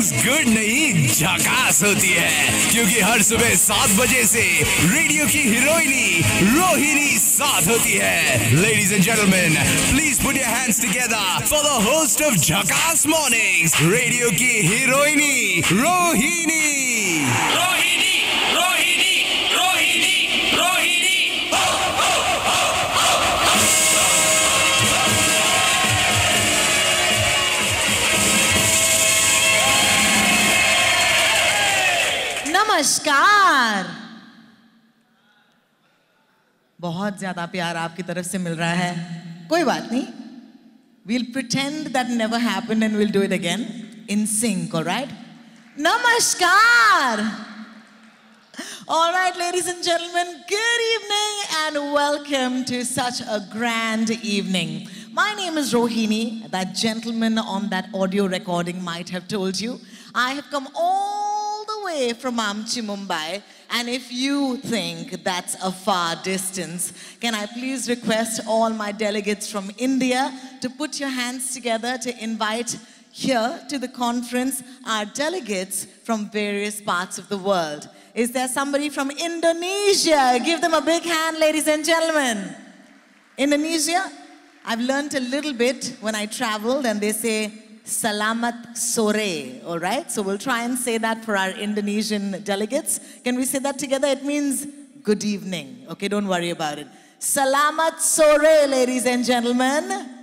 बस गुड नहीं झकास होती है, क्योंकि हर सुबह 7 बजे से रेडियो की हीरोइनी रोहिणी साथ होती है। Ladies and gentleman, please put your hands together for the host of झकास मॉर्निंग्स, रेडियो की हीरोइनी रोहिणी। रोहिणी रोहिणी रोहिणी रोहिणी हो, हो, हो, हो, हो। नमस्कार। बहुत ज्यादा प्यार आपकी तरफ से मिल रहा है। कोई बात नहीं, we'll pretend that never happened and we'll do it again in sync, all right? Namaskar. All right, ladies and gentlemen, good evening and welcome to such a grand evening. My name is Rohini. That gentleman on that audio recording might have told you. I have come all the way from Amchi, Mumbai. And if you think that's a far distance, can I please request all my delegates from India to put your hands together to invite here to the conference our delegates from various parts of the world. Is there somebody from Indonesia? Give them a big hand, ladies and gentlemen. Indonesia? I've learned a little bit when I traveled, and they say Salamat Sore, all right? So we'll try and say that for our Indonesian delegates. Can we say that together? It means good evening. Okay, don't worry about it. Salamat Sore, ladies and gentlemen.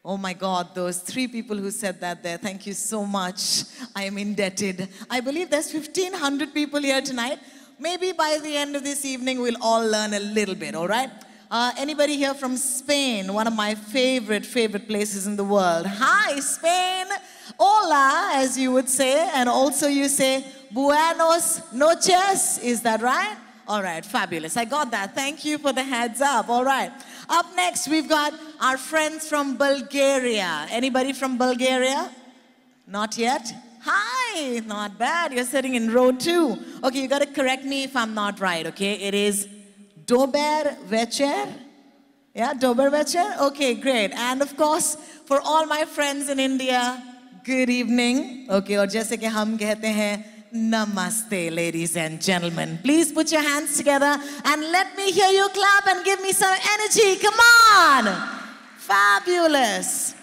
Oh my God, those 3 people who said that there, thank you so much. I am indebted. I believe there's 1,500 people here tonight. Maybe by the end of this evening, we'll all learn a little bit, all right? Anybody here from Spain? One of my favorite places in the world. Hi, Spain. Hola, as you would say. And also you say, buenos noches. Is that right? All right, fabulous. I got that. Thank you for the heads up. All right. Up next, we've got our friends from Bulgaria. Anybody from Bulgaria? Not yet? Hi, not bad. You're sitting in row 2. Okay, you got to correct me if I'm not right, okay? It is Dober Večer? Yeah, Dober Večer? Okay, great. And of course, for all my friends in India, good evening. Okay, or jaise ke hum kehte hain, namaste, ladies and gentlemen. Please put your hands together and let me hear you clap and give me some energy. Come on! Fabulous.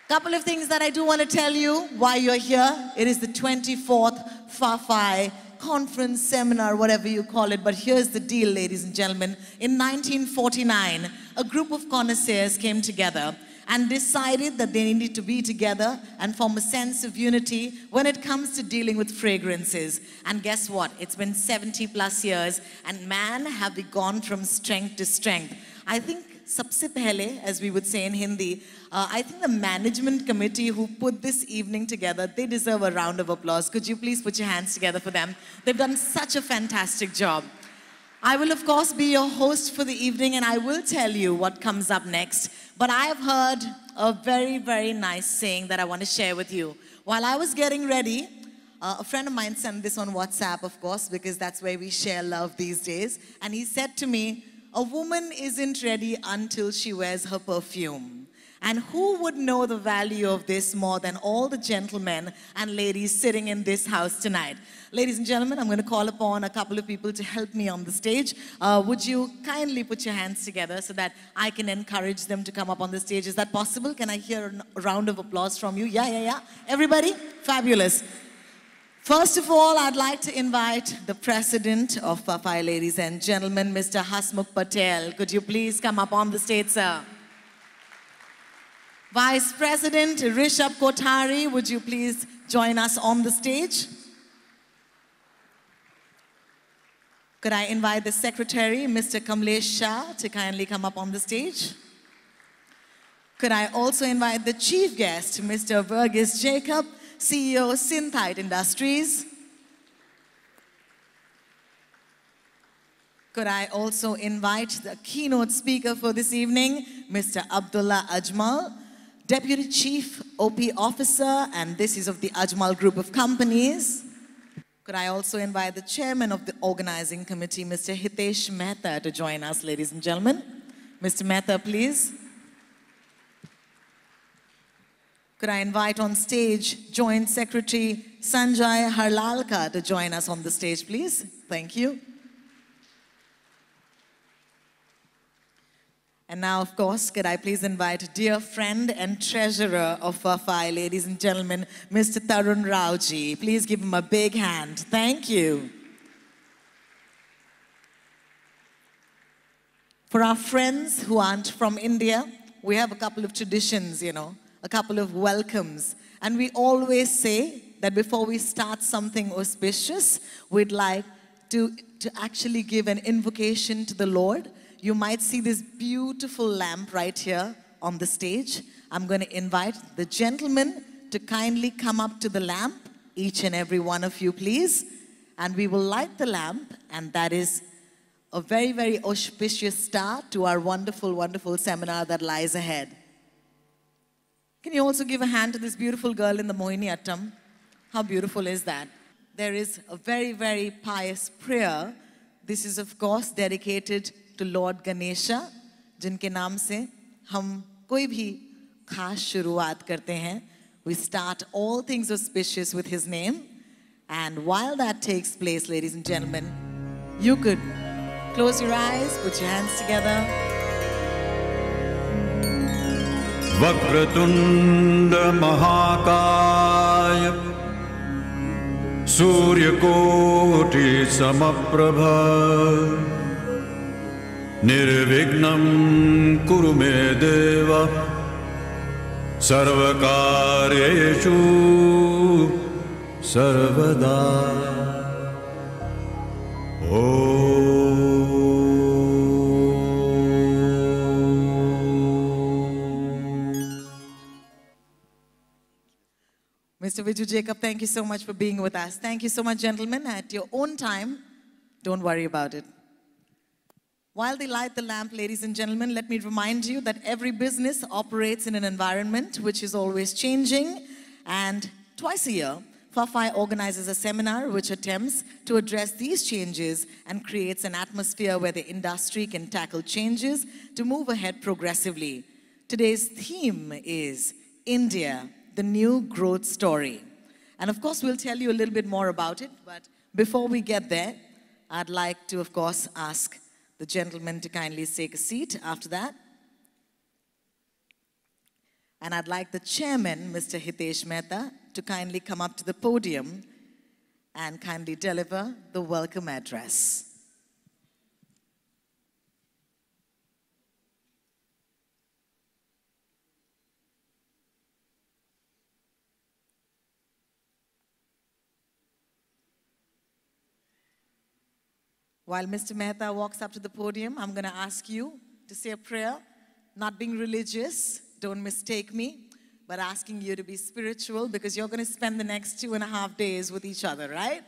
Couple of things that I do want to tell you why you're here. It is the 24th FAFAI conference, seminar, whatever you call it. But here's the deal, ladies and gentlemen. In 1949, a group of connoisseurs came together and decided that they needed to be together and form a sense of unity when it comes to dealing with fragrances. And guess what? It's been 70 plus years, and man, have we gone from strength to strength. I think sabse pehle, as we would say in Hindi, I think the management committee who put this evening together, they deserve a round of applause. Could you please put your hands together for them? They've done such a fantastic job. I will, of course, be your host for the evening, and I will tell you what comes up next. But I have heard a very, very nice saying that I want to share with you. While I was getting ready, a friend of mine sent this on WhatsApp, of course, because that's where we share love these days. And he said to me, a woman isn't ready until she wears her perfume. And who would know the value of this more than all the gentlemen and ladies sitting in this house tonight? Ladies and gentlemen, I'm going to call upon a couple of people to help me on the stage. Would you kindly put your hands together so that I can encourage them to come up on the stage? Is that possible? Can I hear a round of applause from you? Yeah. Everybody? Fabulous. First of all, I'd like to invite the president of FAFAI, ladies and gentlemen, Mr. Hasmukh Patel. Could you please come up on the stage, sir? Vice President Rishabh Kothari, would you please join us on the stage? Could I invite the Secretary, Mr. Kamlesh Shah, to kindly come up on the stage? Could I also invite the Chief Guest, Mr. Verghese Jacob, CEO, Synthite Industries? Could I also invite the keynote speaker for this evening, Mr. Abdullah Ajmal, Deputy Chief OP Officer, and this is of the Ajmal Group of Companies. Could I also invite the Chairman of the Organizing Committee, Mr. Hitesh Mehta, to join us, ladies and gentlemen. Mr. Mehta, please. Could I invite on stage Joint Secretary Sanjay Harlalka to join us on the stage, please? Thank you. And now, of course, could I please invite dear friend and treasurer of FAFAI, ladies and gentlemen, Mr. Tarun Raoji. Please give him a big hand. Thank you. For our friends who aren't from India, we have a couple of traditions, you know, a couple of welcomes. And we always say that before we start something auspicious, we'd like to actually give an invocation to the Lord. You might see this beautiful lamp right here on the stage. I'm going to invite the gentlemen to kindly come up to the lamp, each and every one of you, please. And we will light the lamp, and that is a very, very auspicious start to our wonderful, wonderful seminar that lies ahead. Can you also give a hand to this beautiful girl in the Mohini Attam? How beautiful is that? There is a very, very pious prayer. This is, of course, dedicated to Lord Ganesha, जिनके नाम से हम कोई भी खास शुरुआत करते हैं. We start all things auspicious with his name. And while that takes place, ladies and gentlemen, you could close your eyes, put your hands together. Vakratunda Mahakaya Suryakoti Samaprabha Nirvignam Kuru Me Deva Sarvakaryeshu Sarvada. Mr. Viju Jacob, thank you so much for being with us. Thank you so much, gentlemen. At your own time, don't worry about it. While they light the lamp, ladies and gentlemen, let me remind you that every business operates in an environment which is always changing. And twice a year, FAFAI organizes a seminar which attempts to address these changes and creates an atmosphere where the industry can tackle changes to move ahead progressively. Today's theme is India, the new growth story. And of course, we'll tell you a little bit more about it. But before we get there, I'd like to, of course, ask the gentleman to kindly take a seat after that. And I'd like the chairman, Mr. Hitesh Mehta, to kindly come up to the podium and kindly deliver the welcome address. While Mr. Mehta walks up to the podium, I'm going to ask you to say a prayer, not being religious, don't mistake me, but asking you to be spiritual because you're going to spend the next 2.5 days with each other, right?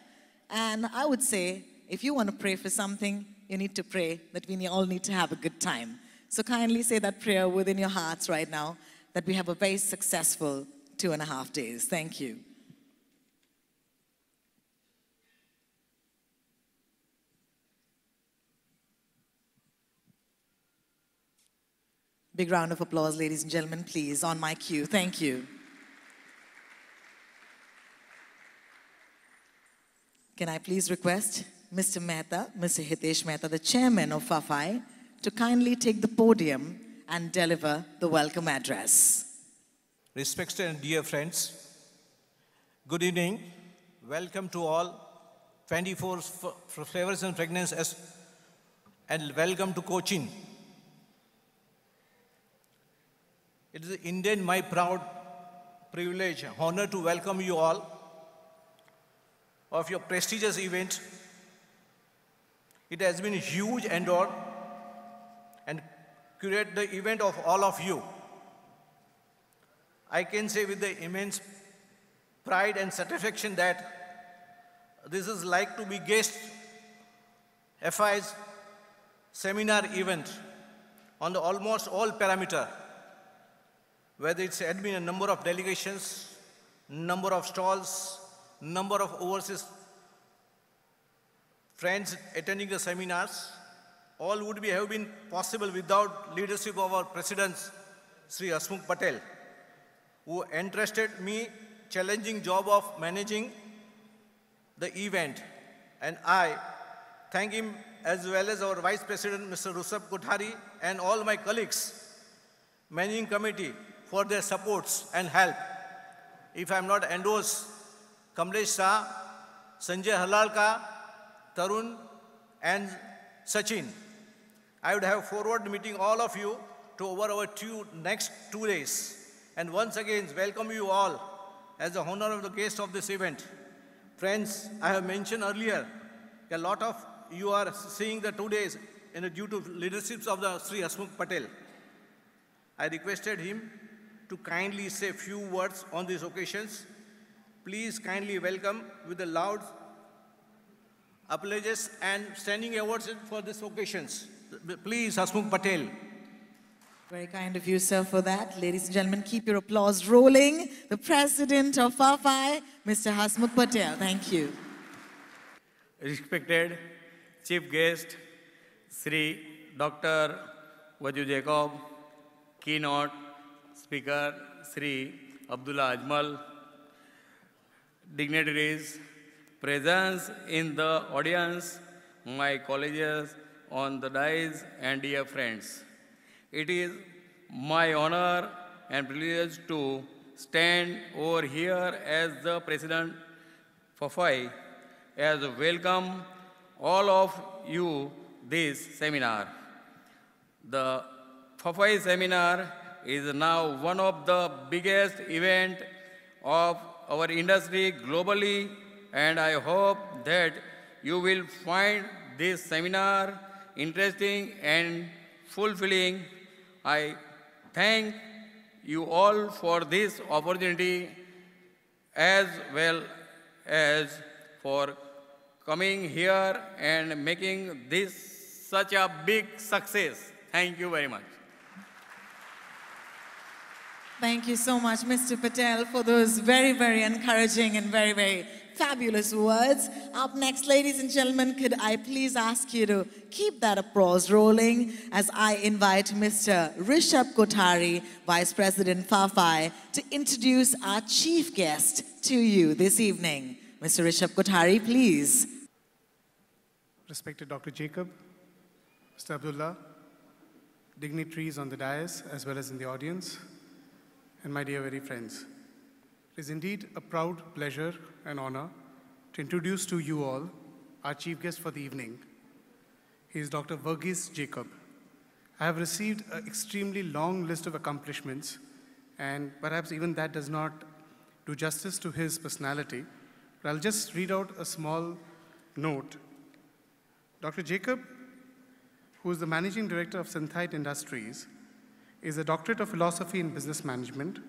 And I would say, if you want to pray for something, you need to pray that we all need to have a good time. So kindly say that prayer within your hearts right now, that we have a very successful 2.5 days. Thank you. Big round of applause, ladies and gentlemen, please, on my cue. Thank you. Can I please request Mr. Mehta, Mr. Hitesh Mehta, the chairman of FAFAI, to kindly take the podium and deliver the welcome address. Respected and dear friends, good evening. Welcome to all 24 Flavors and Fragrances, and welcome to Cochin. It is indeed my proud privilege, honor to welcome you all of your prestigious event. It has been a huge endeavor and curate the event of all of you. I can say with the immense pride and satisfaction that this is like to be guest FAFAI's seminar event on the almost all parameter, whether it's admin a number of delegations, number of stalls, number of overseas friends attending the seminars, all would have been possible without leadership of our President, Sri Hasmukh Patel. who entrusted me challenging job of managing the event. And I thank him as well as our Vice President, Mr. Rishabh Kothari, and all my colleagues, managing committee, for their supports and help. If I am not endorsed Kamlesh Shah, Sanjay Halalka, Tarun, and Sachin, I would have forward meeting all of you to over our next 2 days. And once again, welcome you all as the honor of the guest of this event. Friends, I have mentioned earlier, a lot of you are seeing the 2 days due to leaderships of the Sri Hasmukh Patel. I requested him to kindly say few words on these occasions. Please kindly welcome with the loud applauses and standing awards for these occasions. Please, Hasmukh Patel. Very kind of you, sir, for that. Ladies and gentlemen, keep your applause rolling. The President of FAFAI, Mr. Hasmukh Patel. Thank you. Respected Chief Guest, Sri Dr. Vaju Jacob, Keynote Speaker, Sri Abdullah Ajmal, dignitaries, presence in the audience, my colleagues on the dais, and dear friends. It is my honor and privilege to stand over here as the President FAFAI as welcome all of you this seminar. The FAFAI seminar is now one of the biggest events of our industry globally, and I hope that you will find this seminar interesting and fulfilling. I thank you all for this opportunity as well as for coming here and making this such a big success. Thank you very much. Thank you so much, Mr. Patel, for those very, very encouraging and very, very fabulous words. Up next, ladies and gentlemen, could I please ask you to keep that applause rolling as I invite Mr. Rishabh Kothari, Vice President FAFAI, to introduce our chief guest to you this evening. Mr. Rishabh Kothari, please. Respected Dr. Jacob, Mr. Abdullah, dignitaries on the dais as well as in the audience, and my dear very friends. It is indeed a proud pleasure and honor to introduce to you all our chief guest for the evening. He is Dr. Verghese Jacob. I have received an extremely long list of accomplishments, and perhaps even that does not do justice to his personality, but I'll just read out a small note. Dr. Jacob, who is the Managing Director of Synthite Industries, is a Doctorate of Philosophy in Business Management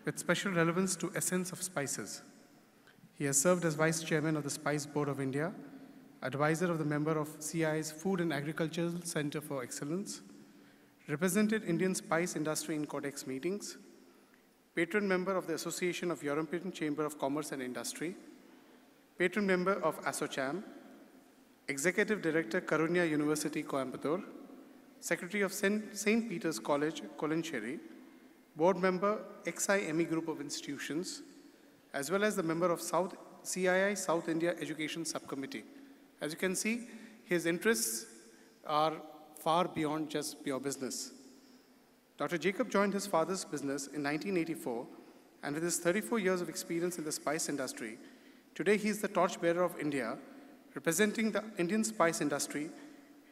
with special relevance to essence of spices. He has served as Vice Chairman of the Spice Board of India, advisor of the member of CI's Food and Agricultural Center for Excellence, represented Indian spice industry in Codex meetings, patron member of the Association of European Chamber of Commerce and Industry, patron member of ASSOCHAM, Executive Director, Karunya University, Coimbatore, Secretary of St. Peter's College, Kolancherry, Board Member, XIME Group of Institutions, as well as the member of CII South India Education Subcommittee. As you can see, his interests are far beyond just pure business. Dr. Jacob joined his father's business in 1984, and with his 34 years of experience in the spice industry, today he is the torchbearer of India, representing the Indian spice industry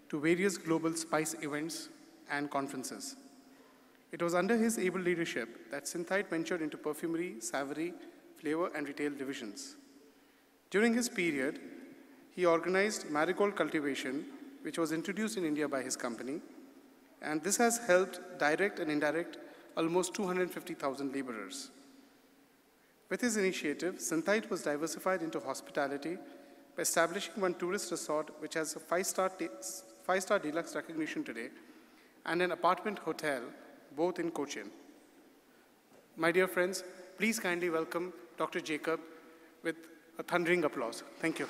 to various global spice events and conferences. It was under his able leadership that Synthite ventured into perfumery, savory, flavor, and retail divisions. During his period, he organized marigold cultivation, which was introduced in India by his company, and this has helped direct and indirect almost 250,000 laborers. With his initiative, Synthite was diversified into hospitality by establishing one tourist resort which has a five-star deluxe recognition today, and an apartment hotel, both in Cochin. My dear friends, please kindly welcome Dr. Jacob with a thundering applause. Thank you.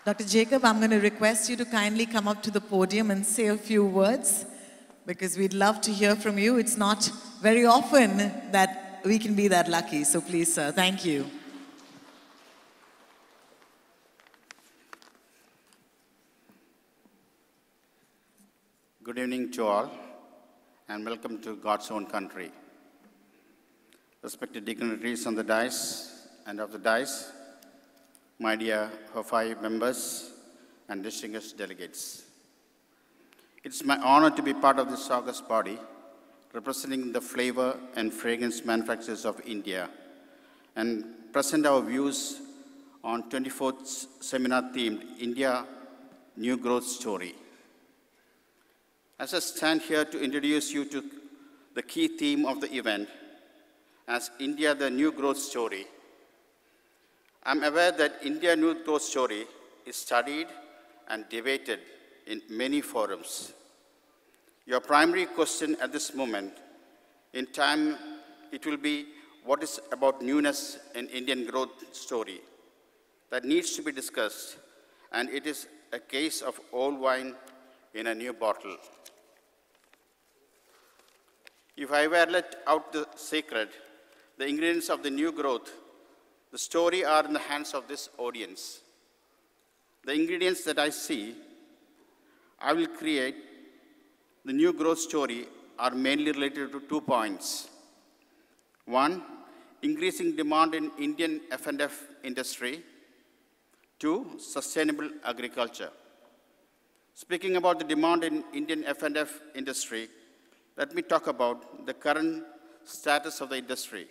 Dr. Jacob, I'm going to request you to kindly come up to the podium and say a few words. because we'd love to hear from you. It's not very often that we can be that lucky. So please, sir, thank you. Good evening to all, and welcome to God's own country. Respected dignitaries on the dais and of the dais, my dear FAFAI members and distinguished delegates. It's my honor to be part of this august body, representing the flavor and fragrance manufacturers of India, and present our views on 24th seminar themed India New Growth Story. As I stand here to introduce you to the key theme of the event, as India, the New Growth Story, I'm aware that India New Growth Story is studied and debated in many forums. Your primary question at this moment in time, it will be what is about newness in Indian growth story that needs to be discussed, and it is a case of old wine in a new bottle. If I were let out the secret, the ingredients of the new growth, the story are in the hands of this audience. The ingredients that I see, I will create, the new growth story are mainly related to 2 points. One, increasing demand in Indian F&F industry. Two, sustainable agriculture. Speaking about the demand in Indian F&F industry, let me talk about the current status of the industry.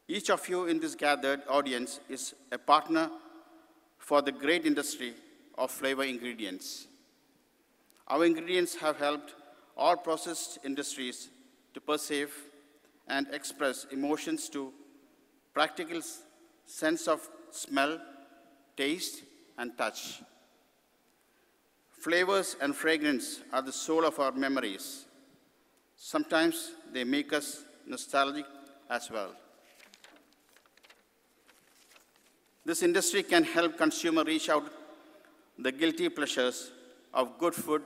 Each of you in this gathered audience is a partner for the great industry of flavor ingredients. Our ingredients have helped all processed industries to perceive and express emotions to practical sense of smell, taste, and touch. Flavors and fragrance are the soul of our memories. Sometimes they make us nostalgic as well. This industry can help consumers reach out the guilty pleasures of good food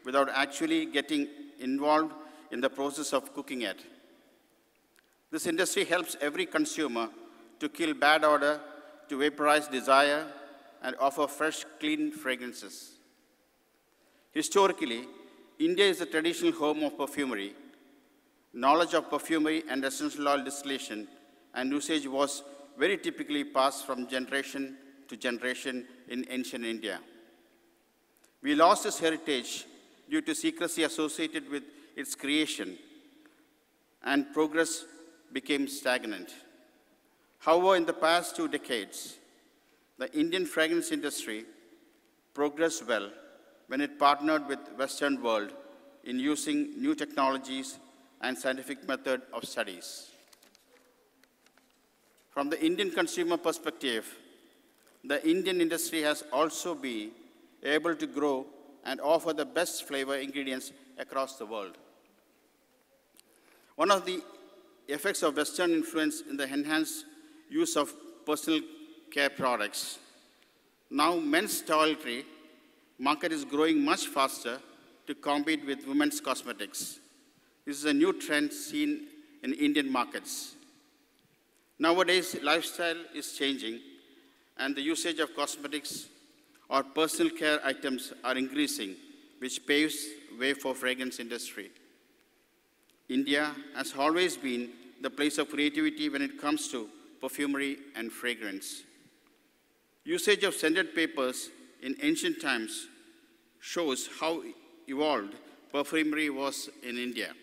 without actually getting involved in the process of cooking it. This industry helps every consumer to kill bad odor, to vaporize desire, and offer fresh, clean fragrances. Historically, India is a traditional home of perfumery. Knowledge of perfumery and essential oil distillation and usage was very typically passed from generation to generation in ancient India. We lost this heritage due to secrecy associated with its creation, and progress became stagnant. However, in the past 2 decades, the Indian fragrance industry progressed well when it partnered with Western world in using new technologies and scientific method of studies. From the Indian consumer perspective, the Indian industry has also been able to grow and offer the best flavor ingredients across the world. One of the effects of Western influence in the enhanced use of personal care products. Now, men's toiletry market is growing much faster to compete with women's cosmetics. This is a new trend seen in Indian markets. Nowadays, lifestyle is changing, and the usage of cosmetics or personal care items are increasing, which paves way for fragrance industry. India has always been the place of creativity when it comes to perfumery and fragrance. Usage of scented papers in ancient times shows how evolved perfumery was in India.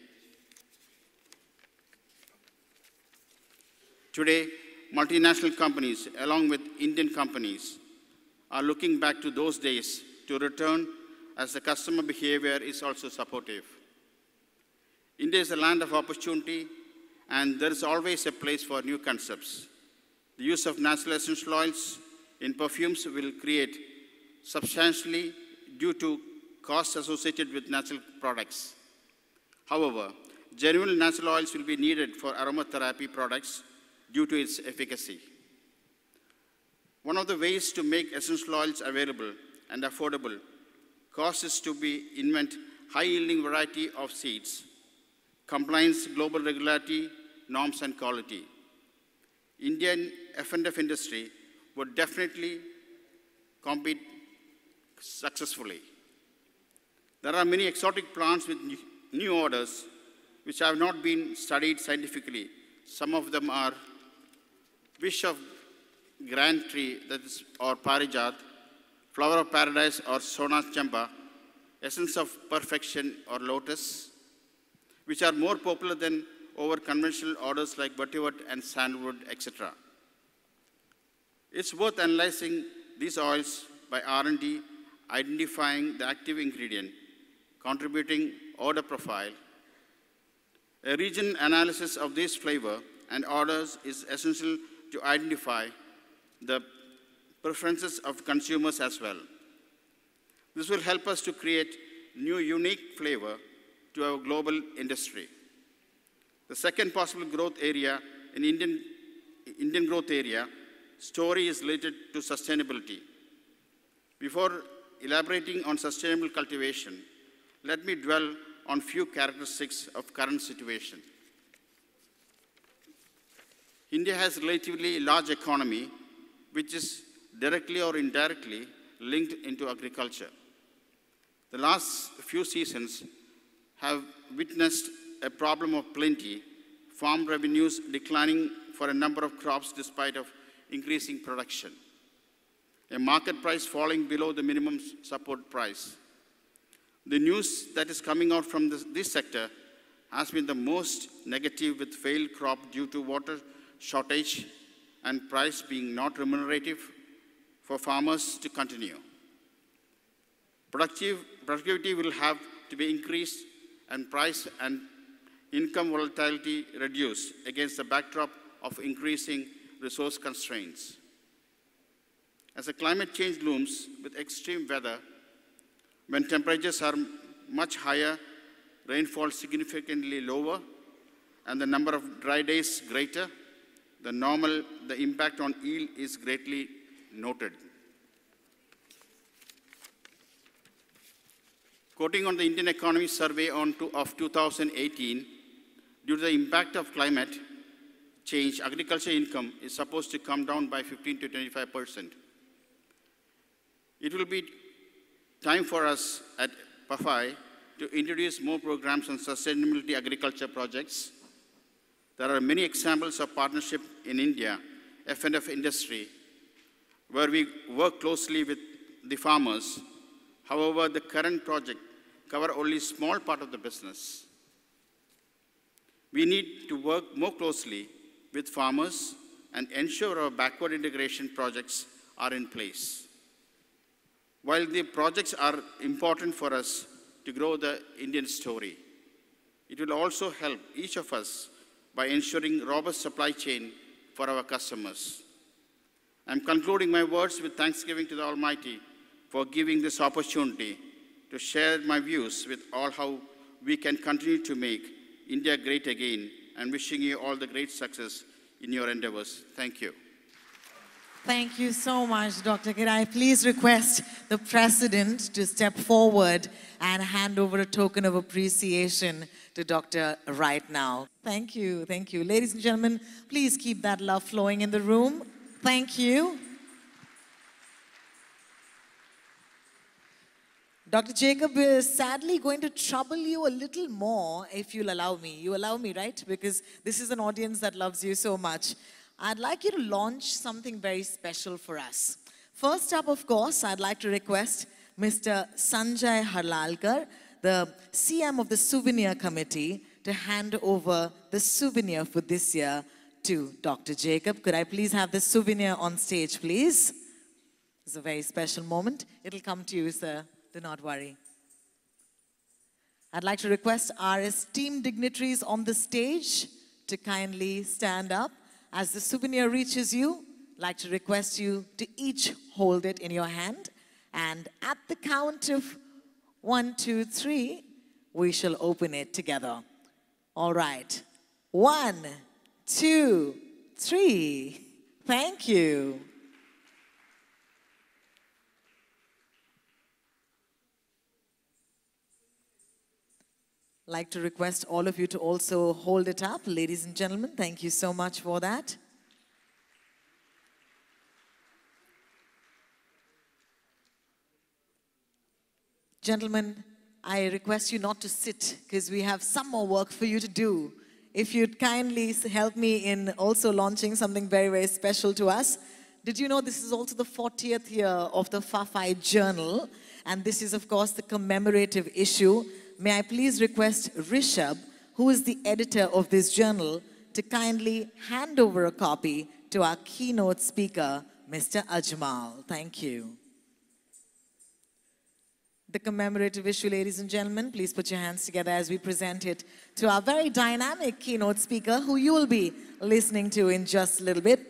Today, multinational companies, along with Indian companies, are looking back to those days to return as the customer behavior is also supportive. India is a land of opportunity, and there is always a place for new concepts. The use of natural essential oils in perfumes will create substantially due to costs associated with natural products. However, genuine natural oils will be needed for aromatherapy products due to its efficacy. One of the ways to make essential oils available and affordable costs is to invent high-yielding variety of seeds, compliance, global regulatory, norms, and quality. Indian F&F industry would definitely compete successfully. There are many exotic plants with new orders which have not been studied scientifically. Some of them are wish of grand tree, that is, or parijat, flower of paradise, or sona chamba, essence of perfection, or lotus, which are more popular than over conventional orders like vetiver and sandalwood, etc. It's worth analyzing these oils by R&D, identifying the active ingredient, contributing odor profile. A region analysis of this flavor and odors is essential to identify the preferences of consumers as well. This will help us to create new unique flavor to our global industry. The second possible growth area in Indian growth area story is related to sustainability. Before elaborating on sustainable cultivation, let me dwell on few characteristics of current situation. India has a relatively large economy, which is directly or indirectly linked into agriculture. The last few seasons have witnessed a problem of plenty, farm revenues declining for a number of crops despite of increasing production, a market price falling below the minimum support price. The news that is coming out from this sector has been the most negative, with failed crop due to water shortage and price being not remunerative for farmers to continue. Productivity will have to be increased and price and income volatility reduced against the backdrop of increasing resource constraints. As the climate change looms with extreme weather, when temperatures are much higher, rainfall significantly lower, and the number of dry days greater, the impact on yield is greatly noted. Quoting on the Indian Economy Survey of 2018, due to the impact of climate change, agriculture income is supposed to come down by 15 to 25%. It will be time for us at FAFAI to introduce more programs on sustainability agriculture projects. There are many examples of partnership in India, F&F industry, where we work closely with the farmers. However, the current project covers only a small part of the business. We need to work more closely with farmers and ensure our backward integration projects are in place. While the projects are important for us to grow the Indian story, it will also help each of us by ensuring robust supply chain for our customers. I'm concluding my words with thanksgiving to the Almighty for giving this opportunity to share my views with all how we can continue to make India great again, and wishing you all the great success in your endeavors. Thank you. Thank you so much, Dr. Can I please request the President to step forward and hand over a token of appreciation to Dr. right now. Thank you, thank you. Ladies and gentlemen, please keep that love flowing in the room. Thank you. Dr. Jacob is sadly going to trouble you a little more if you'll allow me. You allow me, right? Because this is an audience that loves you so much. I'd like you to launch something very special for us. First up, of course, I'd like to request Mr. Sanjay Harlalkar, the CM of the Souvenir Committee, to hand over the souvenir for this year to Dr. Jacob. Could I please have the souvenir on stage, please? It's a very special moment. It'll come to you, sir. Do not worry. I'd like to request our esteemed dignitaries on the stage to kindly stand up. As the souvenir reaches you, I'd like to request you to each hold it in your hand. And at the count of 1, 2, 3, we shall open it together. All right. 1, 2, 3. Thank you. like to request all of you to also hold it up. Ladies and gentlemen, thank you so much for that. Gentlemen, I request you not to sit because we have some more work for you to do. If you'd kindly help me in also launching something very, very special to us. Did you know this is also the 40th year of the FAFAI Journal? And this is, of course, the commemorative issue. May I please request Rishabh, who is the editor of this journal, to kindly hand over a copy to our keynote speaker, Mr. Ajmal. Thank you. The commemorative issue, ladies and gentlemen, please put your hands together as we present it to our very dynamic keynote speaker, who you will be listening to in just a little bit.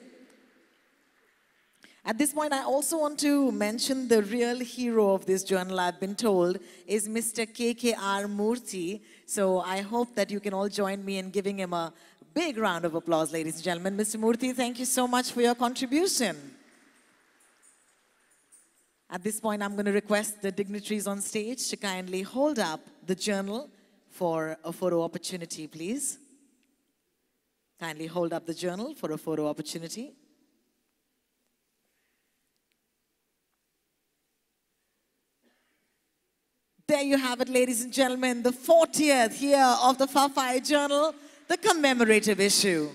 At this point, I also want to mention the real hero of this journal, I've been told, is Mr. KKR Murthy. So I hope that you can all join me in giving him a big round of applause, ladies and gentlemen. Mr. Murthy, thank you so much for your contribution. At this point, I'm going to request the dignitaries on stage to kindly hold up the journal for a photo opportunity, please. Kindly hold up the journal for a photo opportunity. There you have it, ladies and gentlemen, the 40th year of the FAFAI Journal, the commemorative issue.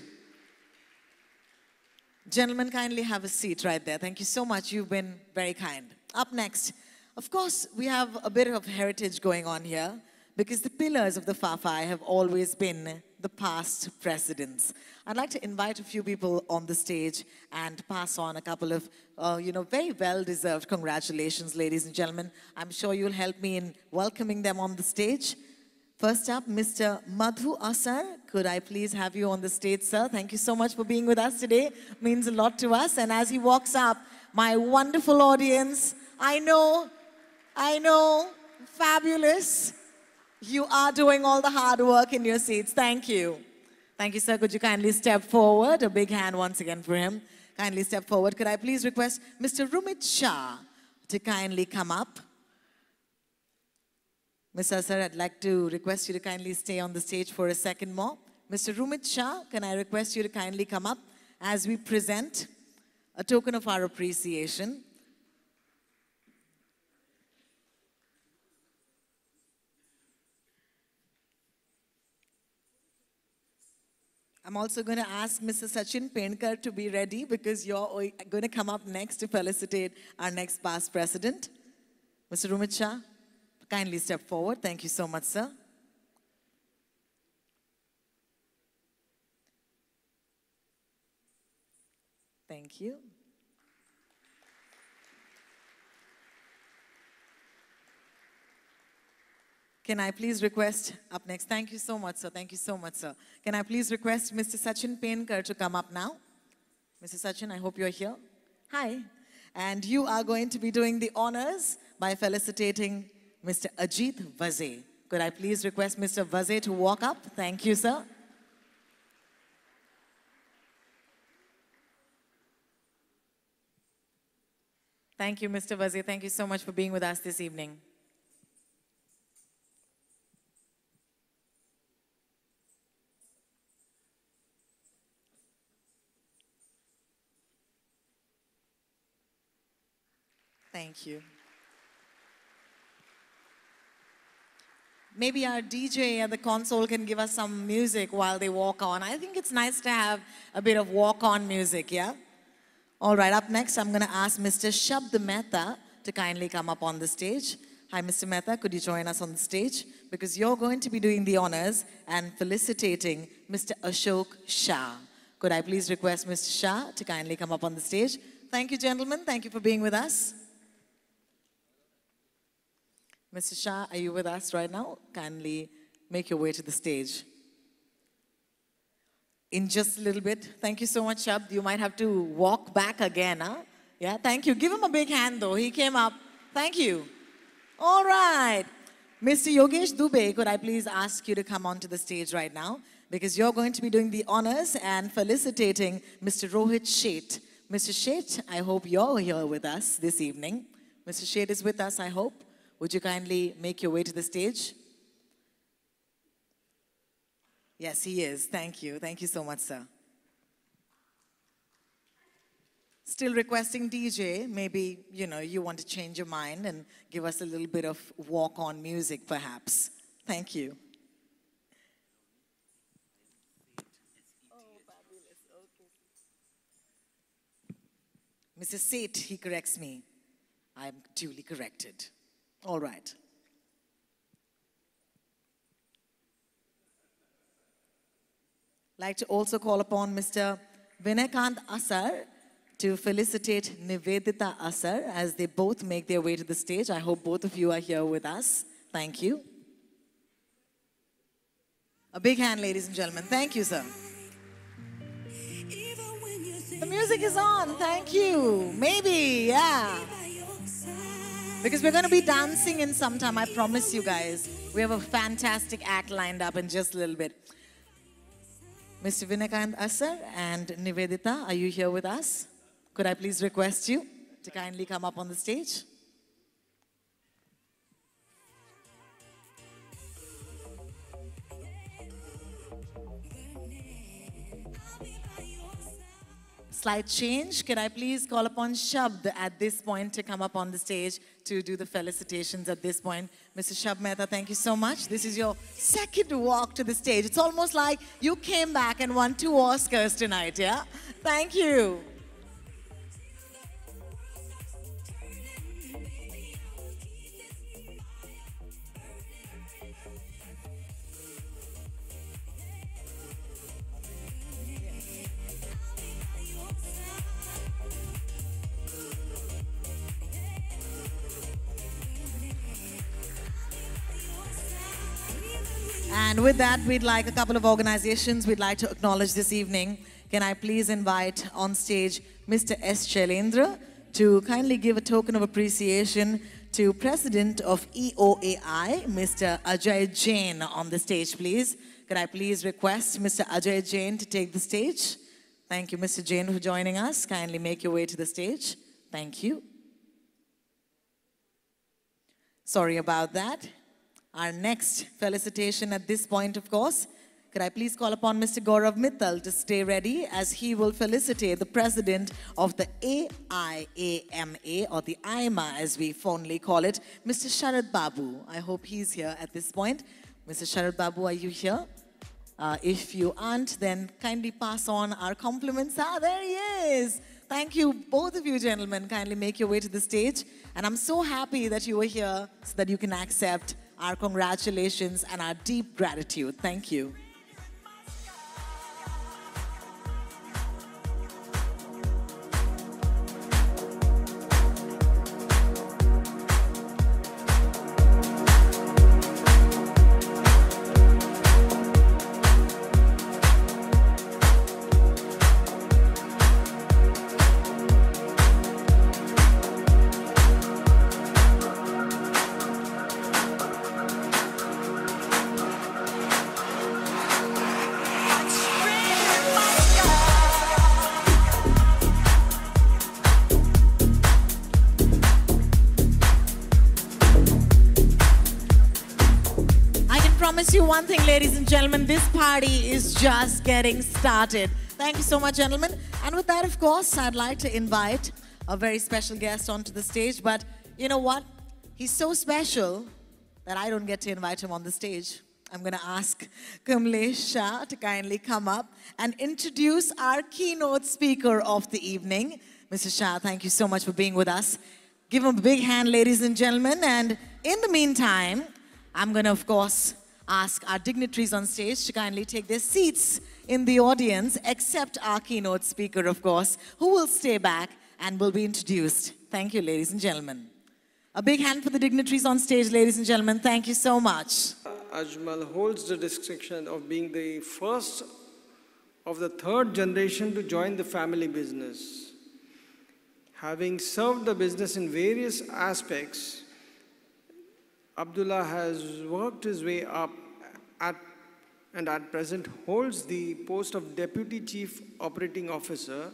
Gentlemen, kindly have a seat right there. Thank you so much. You've been very kind. Up next, of course, we have a bit of heritage going on here because the pillars of the FAFAI have always been the past presidents. I'd like to invite a few people on the stage and pass on a couple of, very well-deserved congratulations, ladies and gentlemen. I'm sure you'll help me in welcoming them on the stage. First up, Mr. Madhu Asar. Could I please have you on the stage, sir? Thank you so much for being with us today. Means a lot to us. And as he walks up, my wonderful audience, I know, fabulous. You are doing all the hard work in your seats. Thank you. Thank you, sir. Could you kindly step forward? A big hand once again for him. Kindly step forward. Could I please request Mr. Rumit Shah to kindly come up? Mr. Sir, I'd like to request you to kindly stay on the stage for a second more. Mr. Rumit Shah, can I request you to kindly come up as we present a token of our appreciation. I'm also going to ask Mr. Sachin Penkar to be ready because you're going to come up next to felicitate our next past president. Mr. Rumit Shah, kindly step forward. Thank you so much, sir. Thank you. Can I please request, up next, thank you so much, sir. Thank you so much, sir. Can I please request Mr. Sachin Penkar to come up now? Mr. Sachin, I hope you're here. Hi. And you are going to be doing the honors by felicitating Mr. Ajit Vaze. Could I please request Mr. Vaze to walk up? Thank you, sir. Thank you, Mr. Vaze. Thank you so much for being with us this evening. Thank you. Maybe our DJ at the console can give us some music while they walk on. I think it's nice to have a bit of walk-on music, yeah? All right, up next, I'm going to ask Mr. Shabd Mehta to kindly come up on the stage. Hi, Mr. Mehta, could you join us on the stage? Because you're going to be doing the honors and felicitating Mr. Ashok Shah. Could I please request Mr. Shah to kindly come up on the stage? Thank you, gentlemen. Thank you for being with us. Mr. Shah, are you with us right now? Kindly make your way to the stage. In just a little bit. Thank you so much, Shabd. You might have to walk back again, huh? Yeah, thank you. Give him a big hand, though. He came up. Thank you. All right. Mr. Yogesh Dubey, could I please ask you to come onto the stage right now? Because you're going to be doing the honors and felicitating Mr. Rohit Sheth. Mr. Sheth, I hope you're here with us this evening. Mr. Sheth is with us, I hope. Would you kindly make your way to the stage? Yes, he is. Thank you. Thank you so much, sir. Still requesting DJ, maybe, you want to change your mind and give us a little bit of walk-on music, perhaps. Thank you. Mrs. Seth, he corrects me. I'm duly corrected. All right. Like to also call upon Mr. Vinayakant Asar to felicitate Nivedita Asar as they both make their way to the stage. I hope both of you are here with us. Thank you. A big hand, ladies and gentlemen. Thank you, sir. The music is on. Thank you. Maybe, yeah. Because we're going to be dancing in some time, I promise you guys. We have a fantastic act lined up in just a little bit. Mr. Vinayakant Asar and Nivedita, are you here with us? Could I please request you to kindly come up on the stage? Slight change. Can I please call upon Shabd at this point to come up on the stage to do the felicitations at this point? Mr. Shabd Mehta, thank you so much. This is your second walk to the stage. It's almost like you came back and won 2 Oscars tonight, yeah? Thank you. And with that, we'd like a couple of organizations we'd like to acknowledge this evening. Can I please invite on stage Mr. S. Shailendra to kindly give a token of appreciation to President of EOAI, Mr. Ajay Jain, on the stage, please. Could I please request Mr. Ajay Jain to take the stage? Thank you, Mr. Jain, for joining us. Kindly make your way to the stage. Thank you. Sorry about that. Our next felicitation at this point, of course, could I please call upon Mr. Gaurav Mittal to stay ready as he will felicitate the president of the AIAMA, or the IMA as we fondly call it, Mr. Sharad Babu. I hope he's here at this point. Mr. Sharad Babu, are you here? If you aren't, then kindly pass on our compliments. Ah, there he is. Thank you, both of you gentlemen. Kindly make your way to the stage. And I'm so happy that you were here so that you can accept our congratulations and our deep gratitude. Thank you. Promise you one thing, ladies and gentlemen, this party is just getting started. Thank you so much, gentlemen. And with that, of course, I'd like to invite a very special guest onto the stage. But you know what? He's so special that I don't get to invite him on the stage. I'm going to ask Kamlesh Shah to kindly come up and introduce our keynote speaker of the evening. Mr. Shah, thank you so much for being with us. Give him a big hand, ladies and gentlemen. And in the meantime, I'm going to, of course, ask our dignitaries on stage to kindly take their seats in the audience, except our keynote speaker, of course, who will stay back and will be introduced. Thank you, ladies and gentlemen. A big hand for the dignitaries on stage, ladies and gentlemen. Thank you so much. Ajmal holds the distinction of being the first of the 3rd generation to join the family business. Having served the business in various aspects, Abdullah has worked his way up and at present holds the post of Deputy Chief Operating Officer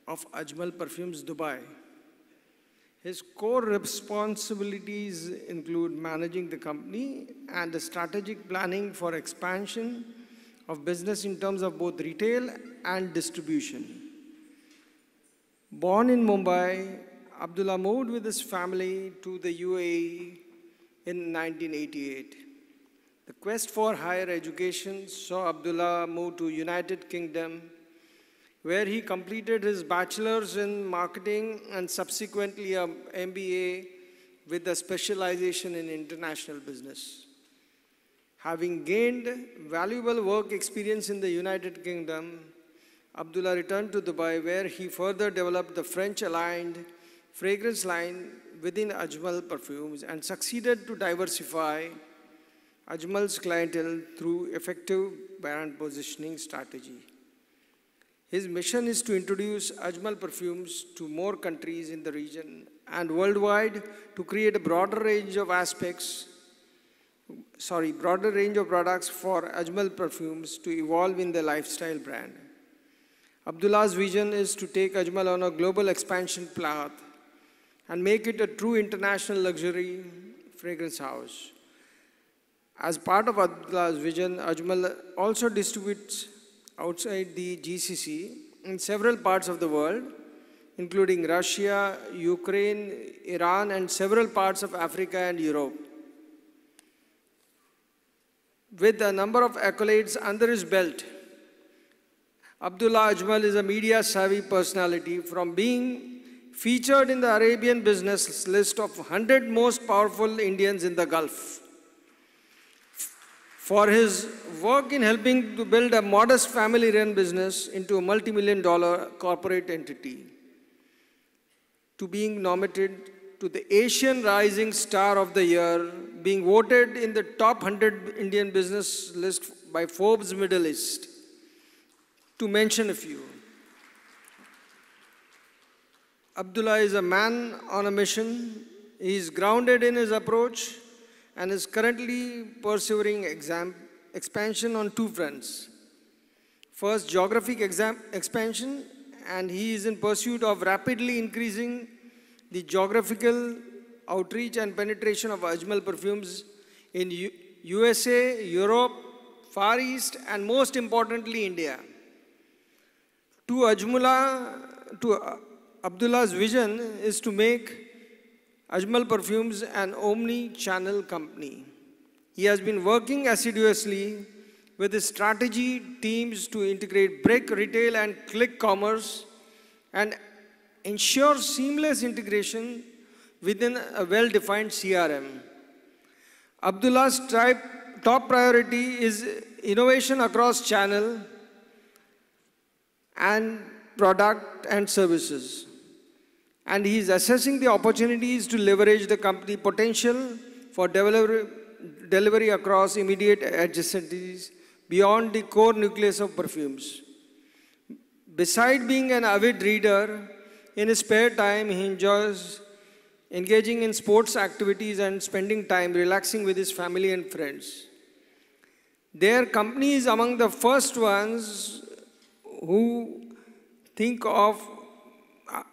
of Ajmal Perfumes Dubai. His core responsibilities include managing the company and the strategic planning for expansion of business in terms of both retail and distribution. Born in Mumbai, Abdullah moved with his family to the UAE in 1988. The quest for higher education saw Abdullah move to United Kingdom, where he completed his bachelor's in marketing and subsequently an MBA with a specialization in international business. Having gained valuable work experience in the United Kingdom, Abdullah returned to Dubai, where he further developed the French-aligned fragrance line within Ajmal Perfumes and succeeded to diversify Ajmal's clientele through effective brand positioning strategy. His mission is to introduce Ajmal Perfumes to more countries in the region and worldwide to create a broader range of products for Ajmal Perfumes to evolve in the lifestyle brand. Abdullah's vision is to take Ajmal on a global expansion path and make it a true international luxury fragrance house. As part of Abdullah's vision, Ajmal also distributes outside the GCC in several parts of the world, including Russia, Ukraine, Iran, and several parts of Africa and Europe. With a number of accolades under his belt, Abdullah Ajmal is a media-savvy personality, from being featured in the Arabian business list of 100 most powerful Indians in the Gulf, for his work in helping to build a modest family-run business into a multi-million-dollar corporate entity, to being nominated to the Asian Rising Star of the Year, being voted in the top 100 Indian business list by Forbes Middle East, to mention a few. Abdullah is a man on a mission. He is grounded in his approach and is currently pursuing expansion on two fronts. First, geographic expansion, and he is in pursuit of rapidly increasing the geographical outreach and penetration of Ajmal Perfumes in USA, Europe, Far East, and most importantly, India. To Abdullah's vision is to make Ajmal Perfumes an omni-channel company. He has been working assiduously with his strategy teams to integrate brick retail and click commerce and ensure seamless integration within a well-defined CRM. Abdullah's top priority is innovation across channel and product and services. And he is assessing the opportunities to leverage the company potential for delivery across immediate adjacencies beyond the core nucleus of perfumes. Beside being an avid reader, in his spare time, he enjoys engaging in sports activities and spending time relaxing with his family and friends. Their company is among the first ones who think of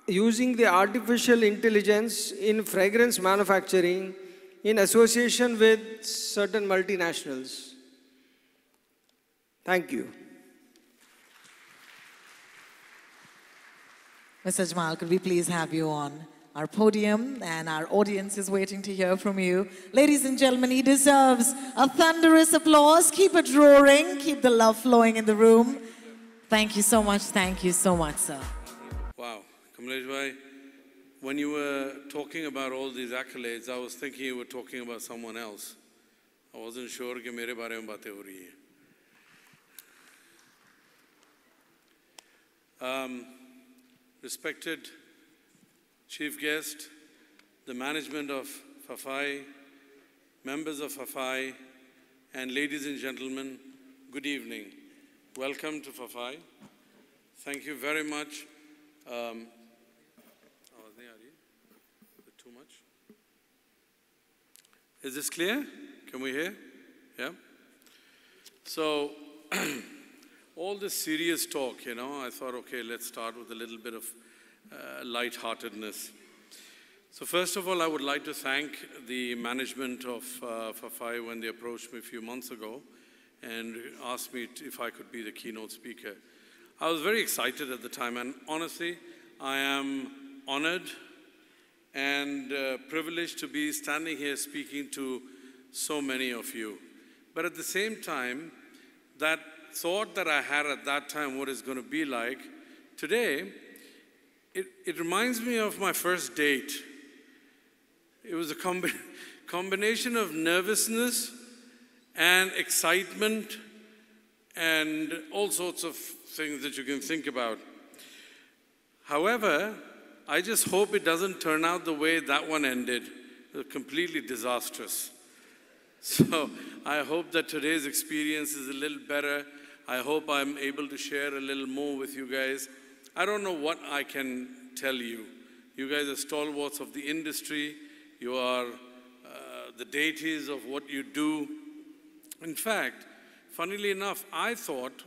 using the artificial intelligence in fragrance manufacturing in association with certain multinationals. Thank you. Mr. Ajmal, could we please have you on our podium, and our audience is waiting to hear from you. Ladies and gentlemen, he deserves a thunderous applause. Keep it roaring, keep the love flowing in the room. Thank you so much, sir. Wow, Kamlesh bhai, when you were talking about all these accolades, I was thinking you were talking about someone else. I wasn't sure कि मेरे बारे में बातें हो रही हैं. Respected Chief Guest, the management of FAFAI, members of FAFAI, and ladies and gentlemen, good evening. Welcome to FAFAI. Thank you very much. Too much? Is this clear? Can we hear? Yeah? So, all this serious talk, I thought, okay, let's start with a little bit of lightheartedness. So first of all, I would like to thank the management of FAFAI when they approached me a few months ago and asked me if I could be the keynote speaker. I was very excited at the time, and honestly, I am honored and privileged to be standing here speaking to so many of you. But at the same time, that thought that I had at that time, what it's going to be like, today, it reminds me of my first date. It was a combination of nervousness and excitement and all sorts of things that you can think about. However, I just hope it doesn't turn out the way that one ended, completely disastrous. So I hope that today's experience is a little better. I hope I'm able to share a little more with you guys. I don't know what I can tell you. You guys are stalwarts of the industry. You are the deities of what you do. In fact, funnily enough, I thought,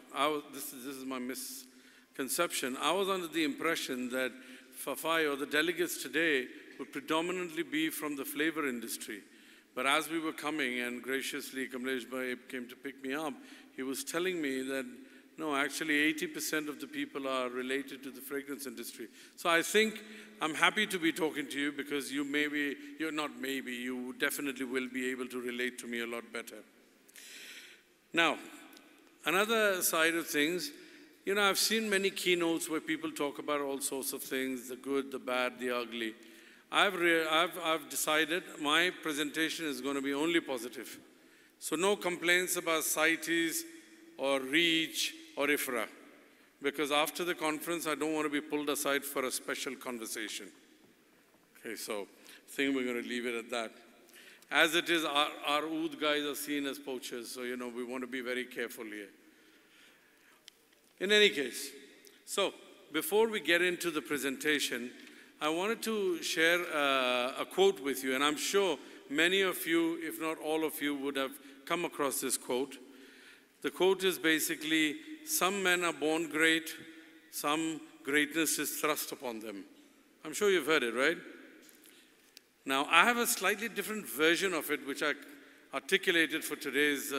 this is my misconception, I was under the impression that FAFAI or the delegates today would predominantly be from the flavor industry. But as we were coming, and graciously Kamlesh Bhai came to pick me up, he was telling me that, no, actually 80% of the people are related to the fragrance industry. So I think I'm happy to be talking to you because you definitely will be able to relate to me a lot better. Now, another side of things, you know, I've seen many keynotes where people talk about all sorts of things, the good, the bad, the ugly. I've decided my presentation is going to be only positive. So no complaints about CITES or REACH or IFRA. Because after the conference, I don't want to be pulled aside for a special conversation. Okay, so I think we're going to leave it at that. As it is, our Oud guys are seen as poachers, so, you know, we want to be very careful here. In any case, so before we get into the presentation, I wanted to share a quote with you, and I'm sure many of you, if not all of you, would have come across this quote. The quote is basically, some men are born great, some greatness is thrust upon them. I'm sure you've heard it, right? Now, I have a slightly different version of it, which I articulated for today's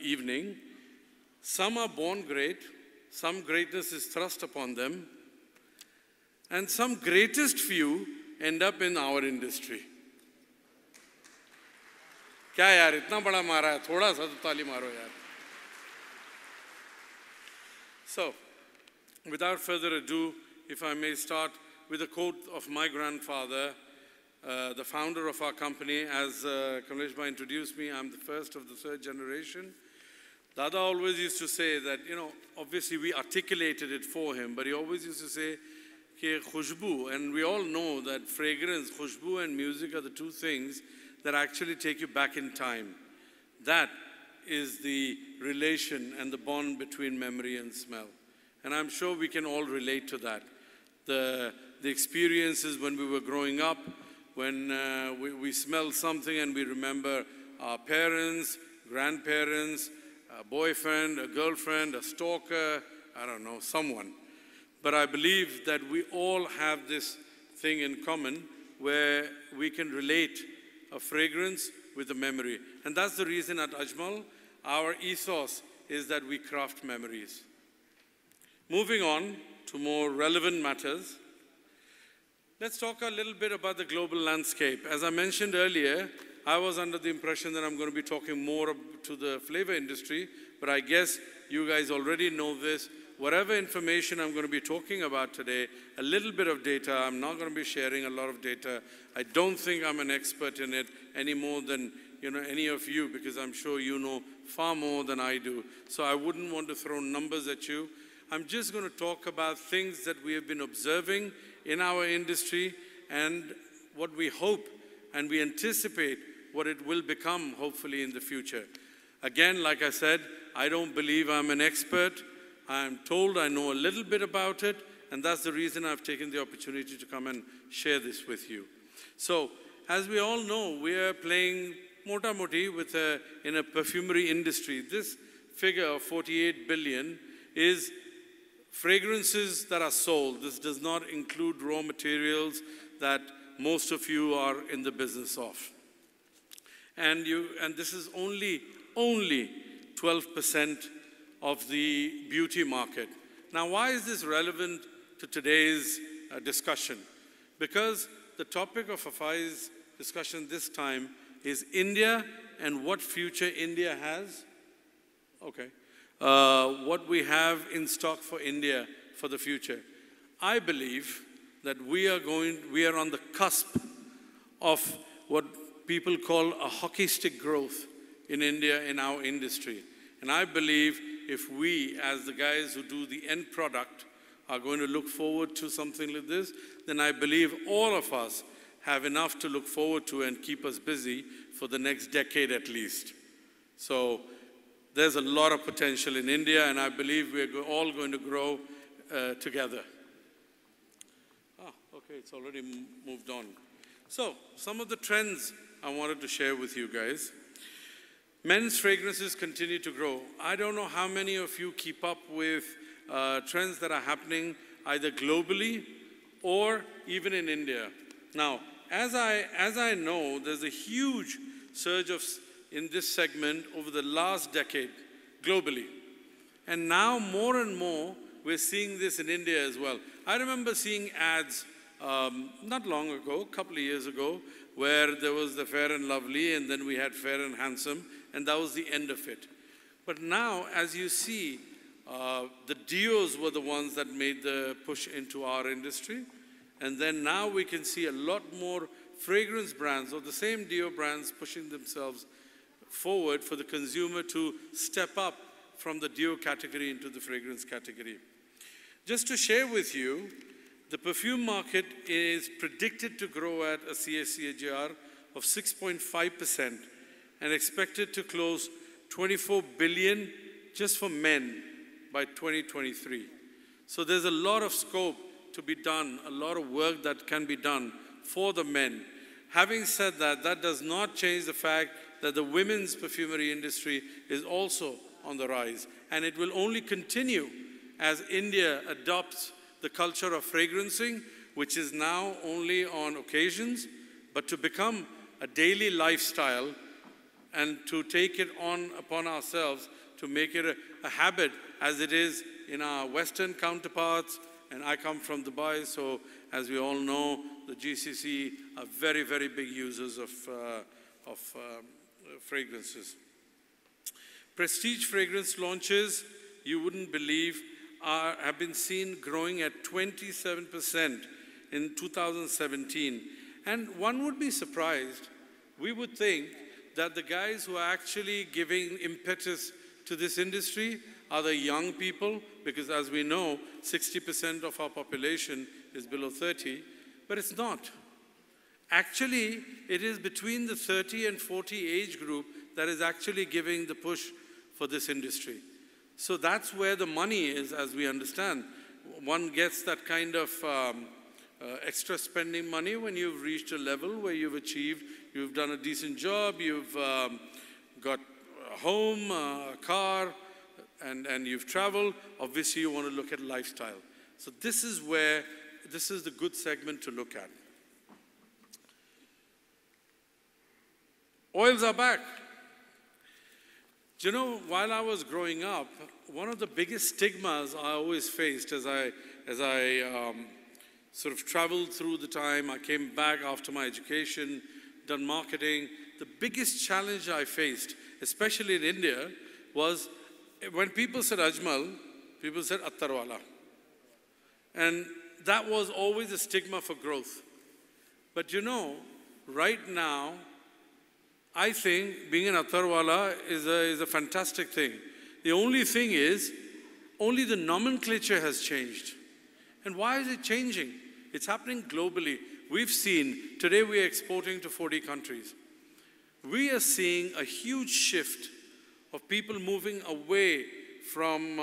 evening. Some are born great, some greatness is thrust upon them, and some greatest few end up in our industry. क्या यार इतना बड़ा मारा है, थोड़ा सा तो ताली मारो यार. So, without further ado, if I may start with a quote of my grandfather, the founder of our company. As Kamlesh Bhai introduced me, I'm the first of the third generation. Dada always used to say that, you know, obviously we articulated it for him, but he always used to say, Ke khushbu, and we all know that fragrance, khushbu and music are the two things that actually take you back in time. That is the relation and the bond between memory and smell. And I'm sure we can all relate to that. The experiences when we were growing up, when we smell something and we remember our parents, grandparents, a boyfriend, a girlfriend, a stalker, I don't know, someone. But I believe that we all have this thing in common where we can relate a fragrance with a memory. And that's the reason at Ajmal, our ethos is that we craft memories. Moving on to more relevant matters, let's talk a little bit about the global landscape. As I mentioned earlier, I was under the impression that I'm going to be talking more to the flavor industry, but I guess you guys already know this. Whatever information I'm going to be talking about today, a little bit of data, I'm not going to be sharing a lot of data. I don't think I'm an expert in it any more than any of you, because I'm sure you know far more than I do. So I wouldn't want to throw numbers at you. I'm just going to talk about things that we have been observing in our industry and what we hope and we anticipate what it will become, hopefully, in the future. Again, like I said, I don't believe I'm an expert. I'm told I know a little bit about it, and that's the reason I've taken the opportunity to come and share this with you. So, as we all know, we are playing mota moti in a perfumery industry. This figure of 48 billion is fragrances that are sold. This does not include raw materials that most of you are in the business of. And this is only 20% 12% of the beauty market. Now, why is this relevant to today's discussion? Because the topic of FAFAI's discussion this time is India and what future India has. Okay. What we have in stock for India for the future. I believe that we are on the cusp of what people call a hockey stick growth in India in our industry. And I believe if we, as the guys who do the end product, are going to look forward to something like this, then I believe all of us have enough to look forward to and keep us busy for the next decade at least. So there's a lot of potential in India, and I believe we're all going to grow together. Okay, it's already moved on. So some of the trends I wanted to share with you guys. Men's fragrances continue to grow. I don't know how many of you keep up with trends that are happening either globally or even in India. Now, as I know, there's a huge surge in this segment over the last decade globally. And now more and more, we're seeing this in India as well. I remember seeing ads not long ago, a couple of years ago, where there was the Fair and Lovely, and then we had Fair and Handsome, and that was the end of it. But now, as you see, the deos were the ones that made the push into our industry. And then now we can see a lot more fragrance brands or the same deo brands pushing themselves forward for the consumer to step up from the deo category into the fragrance category. Just to share with you, the perfume market is predicted to grow at a CAGR of 6.5% and expected to close 24 billion just for men by 2023. So there's a lot of scope to be done, a lot of work that can be done for the men. Having said that, that does not change the fact that the women's perfumery industry is also on the rise. And it will only continue as India adopts the culture of fragrancing, which is now only on occasions, but to become a daily lifestyle and to take it on upon ourselves to make it a habit as it is in our Western counterparts. And I come from Dubai, so as we all know, the GCC are very, very big users of fragrances. Prestige fragrance launches, you wouldn't believe, have been seen growing at 27% in 2017. And one would be surprised. We would think that the guys who are actually giving impetus to this industry are the young people, because as we know, 60% of our population is below 30, but it's not. Actually, it is between the 30 and 40 age group that is actually giving the push for this industry. So that's where the money is, as we understand. One gets that kind of extra spending money when you've reached a level where you've achieved, you've done a decent job, you've got a home, a car, and you've traveled. Obviously, you want to look at lifestyle. So this is the good segment to look at. Oils are back. Do you know, while I was growing up, one of the biggest stigmas I always faced as I sort of traveled through the time, I came back after my education, done marketing, the biggest challenge I faced, especially in India, was when people said Ajmal, people said Attarwala. And that was always a stigma for growth. But you know, right now, I think being an Attarwala is a fantastic thing. The only thing is, only the nomenclature has changed. And why is it changing? It's happening globally. We've seen, today we are exporting to 40 countries. We are seeing a huge shift of people moving away from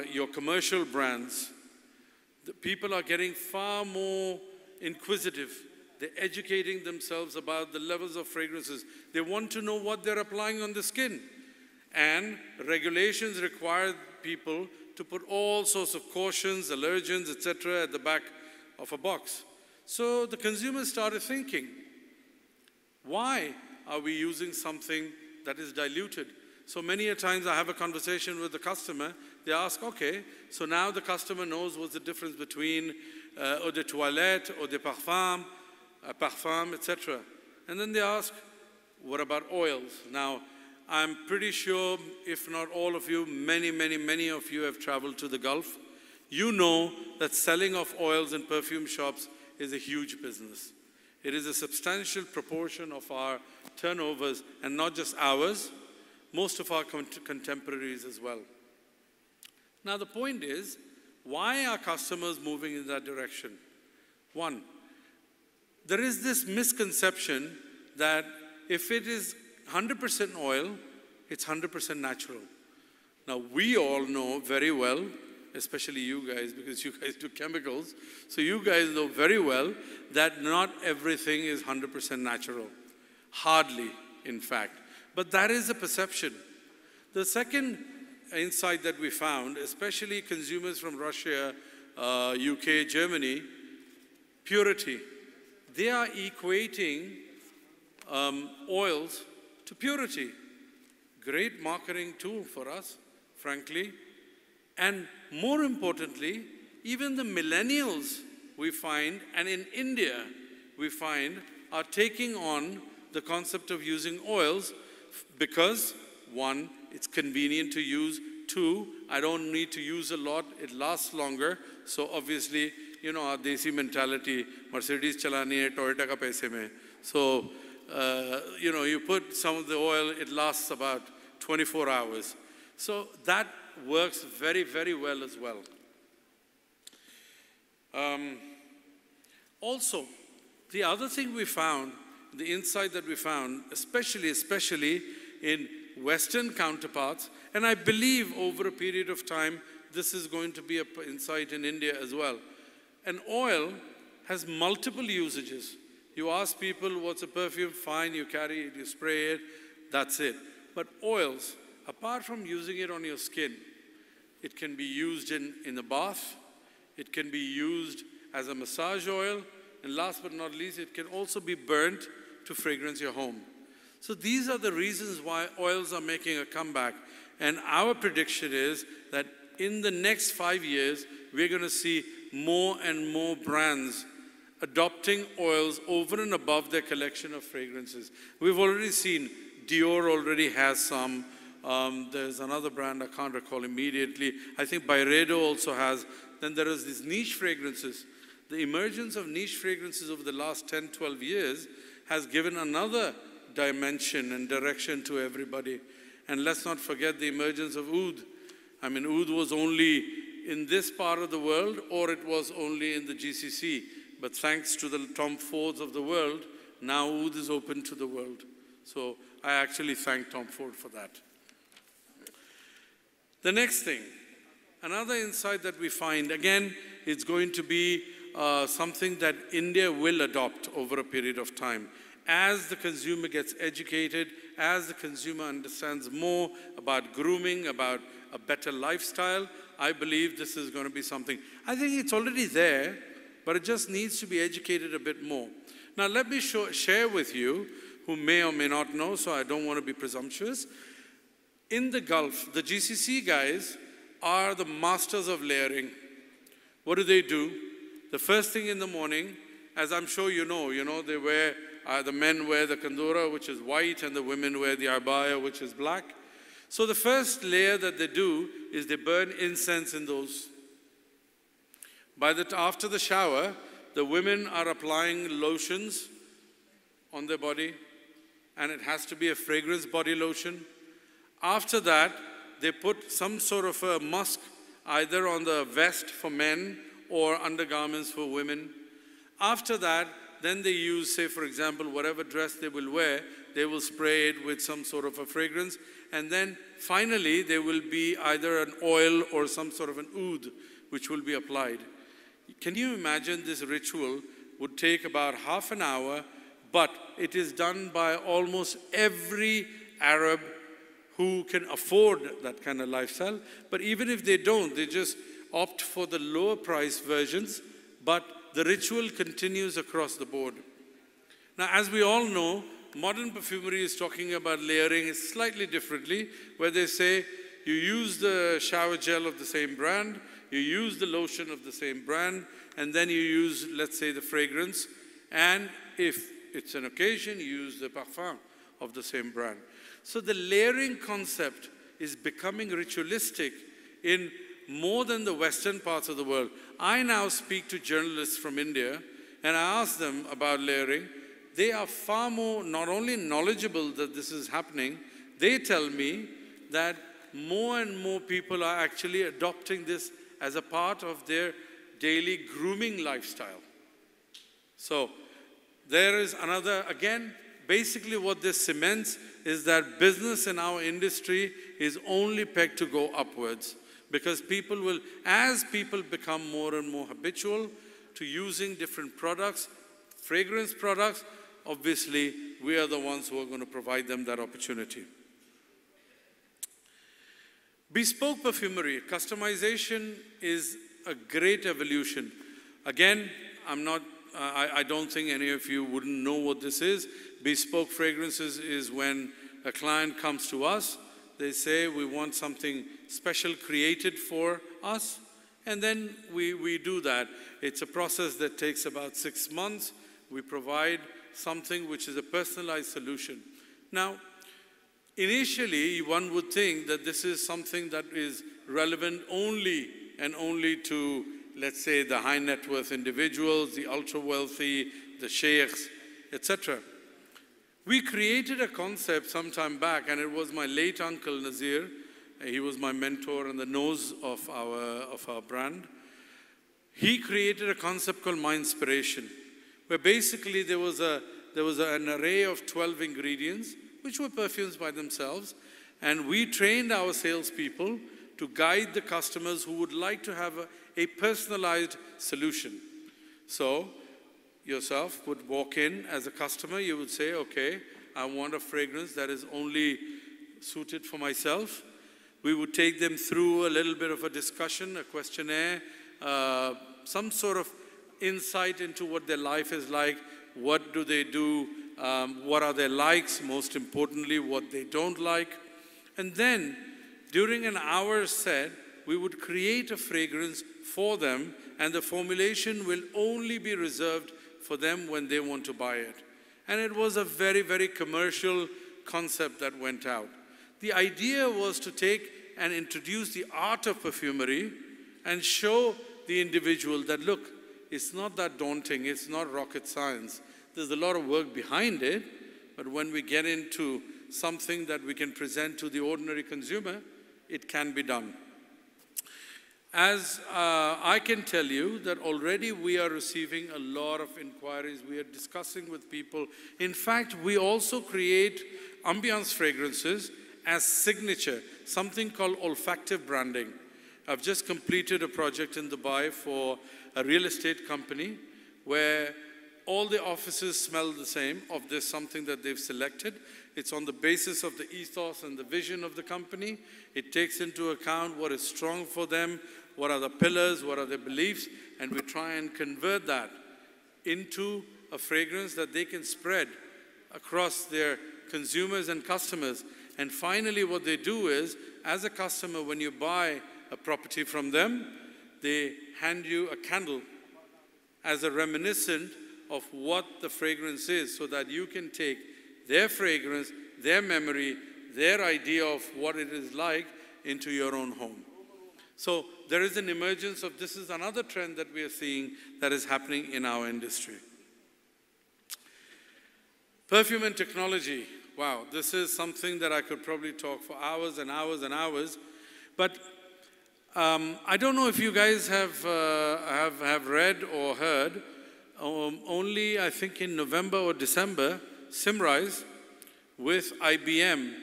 your commercial brands. The people are getting far more inquisitive. They're educating themselves about the levels of fragrances. They want to know what they're applying on the skin. And regulations require people to put all sorts of cautions, allergens, etc. at the back of a box. So the consumers started thinking, why are we using something that is diluted? So many a times I have a conversation with the customer, they ask, okay, so now the customer knows what's the difference between eau de toilette, eau de parfum, parfum, etc. And then they ask, what about oils? Now, I'm pretty sure, if not all of you, many of you have traveled to the Gulf. You know that selling of oils in perfume shops is a huge business. It is a substantial proportion of our turnovers, and not just ours, most of our contemporaries as well. Now the point is, why are customers moving in that direction? One, there is this misconception that if it is 100% oil, it's 100% natural. Now we all know very well, especially you guys, because you guys do chemicals, so you guys know very well that not everything is 100% natural. Hardly, in fact. But that is a perception. The second insight that we found, especially consumers from Russia, UK, Germany, purity. They are equating oils to purity. Great marketing tool for us, frankly. And more importantly, even the millennials we find, and in India we find, are taking on the concept of using oils because, one, it's convenient to use. Two, I don't need to use a lot, it lasts longer. So obviously, you know, our desi mentality, Mercedes chalani hai, Toyota ka paise mein. So, you know, you put some of the oil, it lasts about 24 hours. So that works very, very well as well. Also, the other thing we found, the insight that we found, especially in Western counterparts, and I believe over a period of time, this is going to be an insight in India as well. An oil has multiple usages. You ask people, what's a perfume? Fine, you carry it, you spray it, that's it. But oils, apart from using it on your skin, it can be used in the bath, it can be used as a massage oil, and last but not least, it can also be burnt to fragrance your home. So these are the reasons why oils are making a comeback. And our prediction is that in the next 5 years, we're going to see more and more brands adopting oils over and above their collection of fragrances. We've already seen Dior already has some. There's another brand I can't recall immediately. I think Byredo also has. Then there is these niche fragrances. The emergence of niche fragrances over the last 10, 12 years has given another dimension and direction to everybody. And let's not forget the emergence of oud. I mean, oud was only in this part of the world, or it was only in the GCC. But thanks to the Tom Fords of the world, now oud is open to the world. So I actually thank Tom Ford for that. The next thing, another insight that we find, again, it's going to be something that India will adopt over a period of time. As the consumer gets educated, as the consumer understands more about grooming, about a better lifestyle, I believe this is going to be something. I think it's already there, but it just needs to be educated a bit more. Now let me share with you, who may or may not know, so I don't want to be presumptuous. In the Gulf, the GCC guys are the masters of layering. What do? The first thing in the morning, as I'm sure you know, they wear, the men wear the kandura, which is white, and the women wear the abaya, which is black. So the first layer that they do is they burn incense in those. After the shower, the women are applying lotions on their body, and it has to be a fragrance body lotion. After that, they put some sort of a musk either on the vest for men or undergarments for women. After that, then they use, say for example, whatever dress they will wear, they will spray it with some sort of a fragrance. And then finally, there will be either an oil or some sort of an oud, which will be applied. Can you imagine this ritual would take about half an hour, but it is done by almost every Arab who can afford that kind of lifestyle. But even if they don't, they just opt for the lower price versions, but the ritual continues across the board. Now, as we all know, modern perfumery is talking about layering it slightly differently, where they say you use the shower gel of the same brand, you use the lotion of the same brand, and then you use, let's say, the fragrance. And if it's an occasion, you use the parfum of the same brand. So the layering concept is becoming ritualistic in more than the Western parts of the world. I now speak to journalists from India, and I ask them about layering. They are far more not only knowledgeable that this is happening, they tell me that more and more people are actually adopting this as a part of their daily grooming lifestyle. So there is another, again, basically what this cements is that business in our industry is only pegged to go upwards, because people will, as people become more and more habitual to using different products, fragrance products, obviously we are the ones who are going to provide them that opportunity. Bespoke perfumery, customization is a great evolution. Again, I don't think any of you wouldn't know what this is. Bespoke fragrances is when a client comes to us, they say we want something special created for us, and then we do that. It's a process that takes about 6 months. We provide something which is a personalized solution. Now, initially, one would think that this is something that is relevant only and only to, let's say, the high net worth individuals, the ultra wealthy, the sheikhs, etc. We created a concept some time back, and it was my late uncle Nazir. He was my mentor and the nose of our brand. He created a concept called My Inspiration, where basically there was an array of 12 ingredients, which were perfumes by themselves, and we trained our salespeople to guide the customers who would like to have a personalized solution. So yourself would walk in as a customer, you would say, okay, I want a fragrance that is only suited for myself. We would take them through a little bit of a discussion, a questionnaire, some sort of insight into what their life is like, what do they do, what are their likes, most importantly, what they don't like. And then, during an hour set, we would create a fragrance for them, and the formulation will only be reserved for them when they want to buy it. And it was a very, very commercial concept that went out. The idea was to take and introduce the art of perfumery and show the individual that, look, it's not that daunting, it's not rocket science. There's a lot of work behind it, but when we get into something that we can present to the ordinary consumer, it can be done. As I can tell you that already we are receiving a lot of inquiries. We are discussing with people. In fact, we also create ambiance fragrances as signature, something called olfactive branding. I've just completed a project in Dubai for a real estate company where all the offices smell the same of this something that they've selected. It's on the basis of the ethos and the vision of the company. It takes into account what is strong for them, what are the pillars, what are their beliefs, and we try and convert that into a fragrance that they can spread across their consumers and customers. And finally, what they do is, as a customer, when you buy a property from them, they hand you a candle as a reminiscent of what the fragrance is, so that you can take their fragrance, their memory, their idea of what it is like into your own home. So there is an emergence of, this is another trend that we are seeing that is happening in our industry. Perfume and technology. Wow, this is something that I could probably talk for hours and hours and hours. But I don't know if you guys have read or heard, only I think in November or December, Simrise with IBM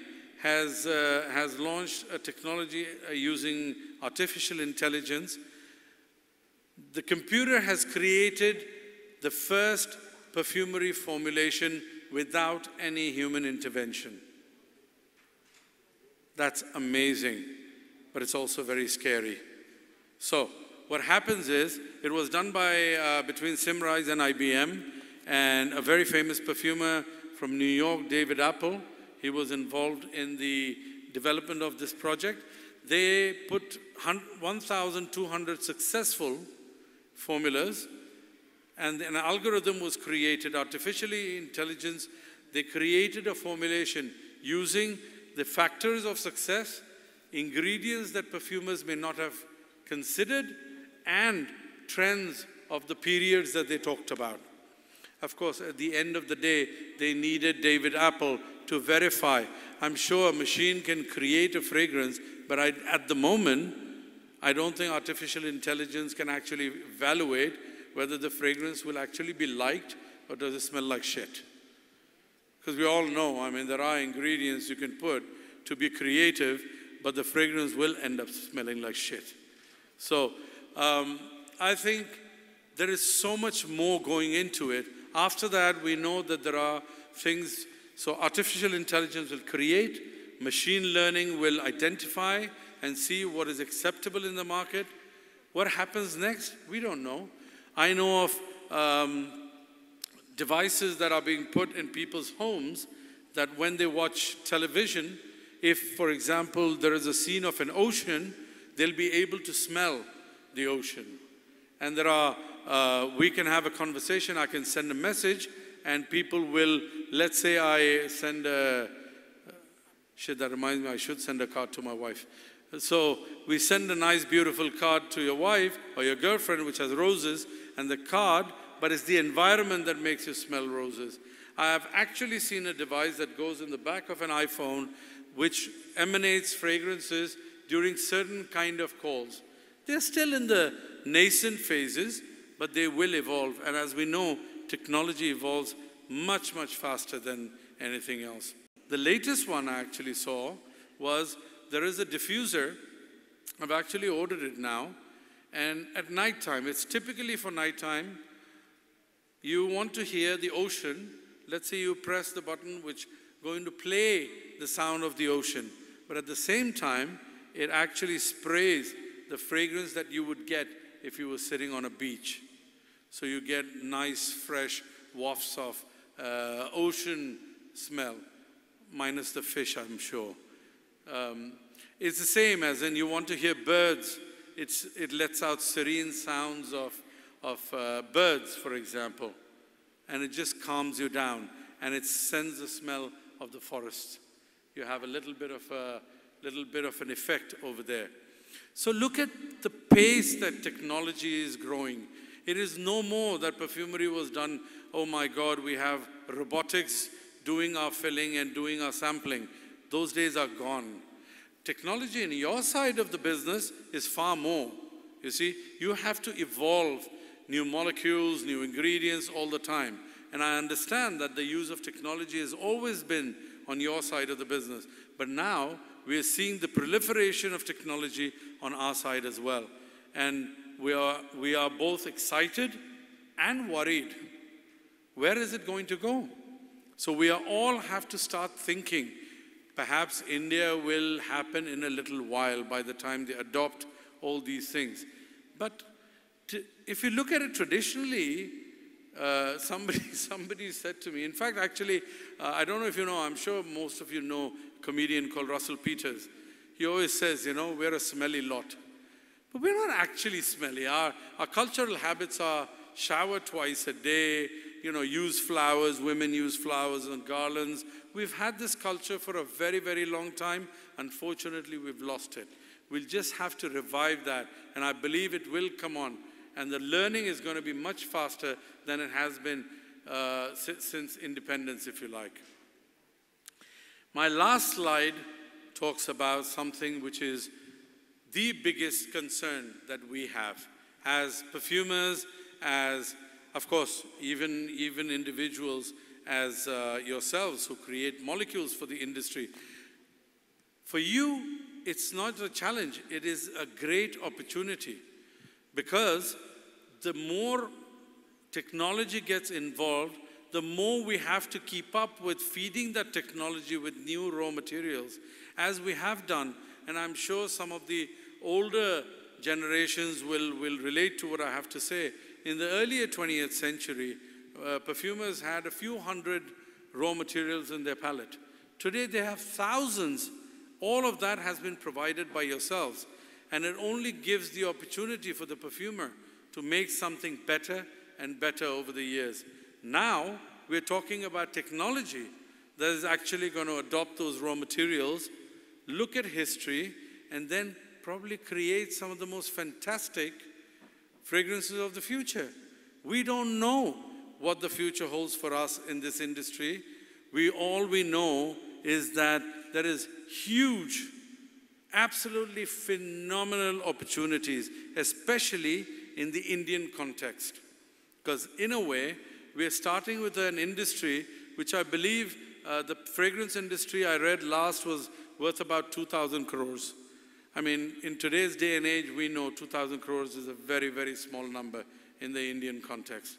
has launched a technology using artificial intelligence. The computer has created the first perfumery formulation without any human intervention. That's amazing, but it's also very scary. So what happens is, it was done by between Simrise and IBM, and a very famous perfumer from New York, David Apple. He was involved in the development of this project. They put 1,200 successful formulas, and an algorithm was created, artificial intelligence. They created a formulation using the factors of success, ingredients that perfumers may not have considered, and trends of the periods that they talked about. Of course, at the end of the day, they needed David Apple to verify. I'm sure a machine can create a fragrance, but at the moment, I don't think artificial intelligence can actually evaluate whether the fragrance will actually be liked or does it smell like shit. Because we all know, I mean, there are ingredients you can put to be creative, but the fragrance will end up smelling like shit. So I think there is so much more going into it. After that, we know that there are things, so artificial intelligence will create, machine learning will identify and see what is acceptable in the market. What happens next? We don't know. I know of devices that are being put in people's homes that when they watch television, if, for example, there is a scene of an ocean, they'll be able to smell the ocean. And there are, we can have a conversation, I can send a message, and people will, let's say I send a, shit, that reminds me, I should send a card to my wife. So we send a nice, beautiful card to your wife or your girlfriend, which has roses, and the card, but it's the environment that makes you smell roses. I have actually seen a device that goes in the back of an iPhone, which emanates fragrances during certain kind of calls. They're still in the nascent phases, but they will evolve. And as we know, technology evolves much, much faster than anything else. The latest one I actually saw was there is a diffuser. I've actually ordered it now. And at nighttime, it's typically for nighttime, you want to hear the ocean. Let's say you press the button which is going to play the sound of the ocean. But at the same time, it actually sprays the fragrance that you would get if you were sitting on a beach. So you get nice, fresh wafts of ocean smell, minus the fish, I'm sure. It's the same as in you want to hear birds. It lets out serene sounds of birds, for example, and it just calms you down, and it sends the smell of the forest. You have a little bit of an effect over there. So look at the pace that technology is growing. It is no more that perfumery was done, oh my God, we have robotics doing our filling and doing our sampling. Those days are gone. Technology in your side of the business is far more. You see, you have to evolve new molecules, new ingredients all the time. And I understand that the use of technology has always been on your side of the business. But now we are seeing the proliferation of technology on our side as well. And we are both excited and worried. Where is it going to go? So we all have to start thinking. Perhaps India will happen in a little while by the time they adopt all these things. But if you look at it traditionally, somebody said to me, in fact, actually, I don't know if you know, I'm sure most of you know a comedian called Russell Peters. He always says, you know, we're a smelly lot. But we're not actually smelly. Our cultural habits are shower twice a day, you know, use flowers, women use flowers and garlands. We've had this culture for a very, very long time. Unfortunately, we've lost it. We'll just have to revive that, and I believe it will come on. And the learning is going to be much faster than it has been since independence, if you like. My last slide talks about something which is the biggest concern that we have as perfumers, as, of course, even individuals as yourselves who create molecules for the industry. For you, it's not a challenge, it is a great opportunity, because the more technology gets involved, the more we have to keep up with feeding that technology with new raw materials, as we have done. And I'm sure some of the older generations will relate to what I have to say. In the earlier 20th century, perfumers had a few hundred raw materials in their palette. Today they have thousands. All of that has been provided by yourselves. And it only gives the opportunity for the perfumer to make something better and better over the years. Now, we're talking about technology that is actually going to adopt those raw materials, look at history, and then probably create some of the most fantastic fragrances of the future. We don't know what the future holds for us in this industry. All we know is that there is huge, absolutely phenomenal opportunities, especially in the Indian context. Because in a way, we're starting with an industry which I believe the fragrance industry I read last was worth about 2,000 crores. I mean, in today's day and age, we know 2,000 crores is a very, very small number in the Indian context.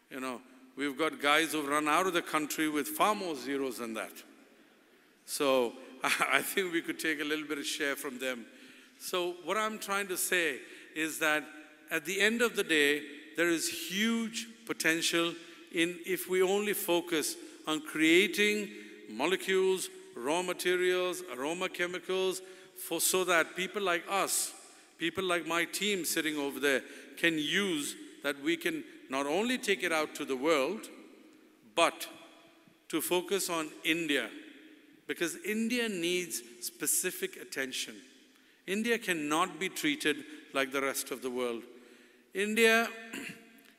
You know, we've got guys who've run out of the country with far more zeros than that. So I think we could take a little bit of share from them. So what I'm trying to say is that at the end of the day, there is huge potential if we only focus on creating molecules, raw materials, aroma chemicals, so that people like us, people like my team sitting over there, can use that. We can not only take it out to the world, but to focus on India. Because India needs specific attention. India cannot be treated like the rest of the world. India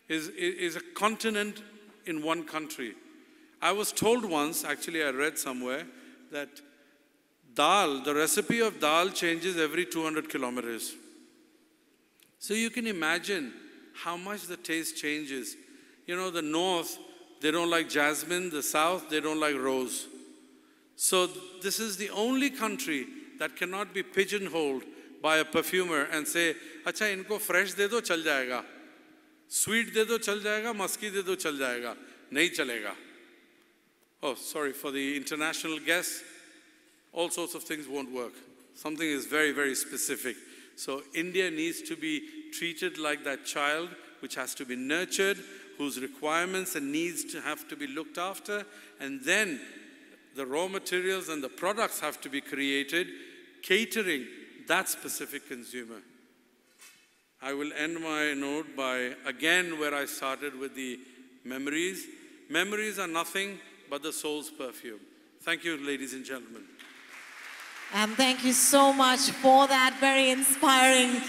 is a continent in one country. I was told once, actually I read somewhere, that dal, the recipe of dal changes every 200 kilometers. So you can imagine how much the taste changes. You know, the north, they don't like jasmine. The south, they don't like rose. So this is the only country that cannot be pigeonholed by a perfumer and say, "Acha, inko fresh de do, chal jayega. Sweet de do, chal jayega. Musky de do, chal jayega. Nahi chalega." Oh, sorry for the international guests. All sorts of things won't work. Something is very, very specific. So India needs to be treated like that child which has to be nurtured, whose requirements and needs have to be looked after, and then the raw materials and the products have to be created, catering that specific consumer. I will end my note by, again, where I started with the memories. Memories are nothing but the soul's perfume. Thank you, ladies and gentlemen. And thank you so much for that very inspiring,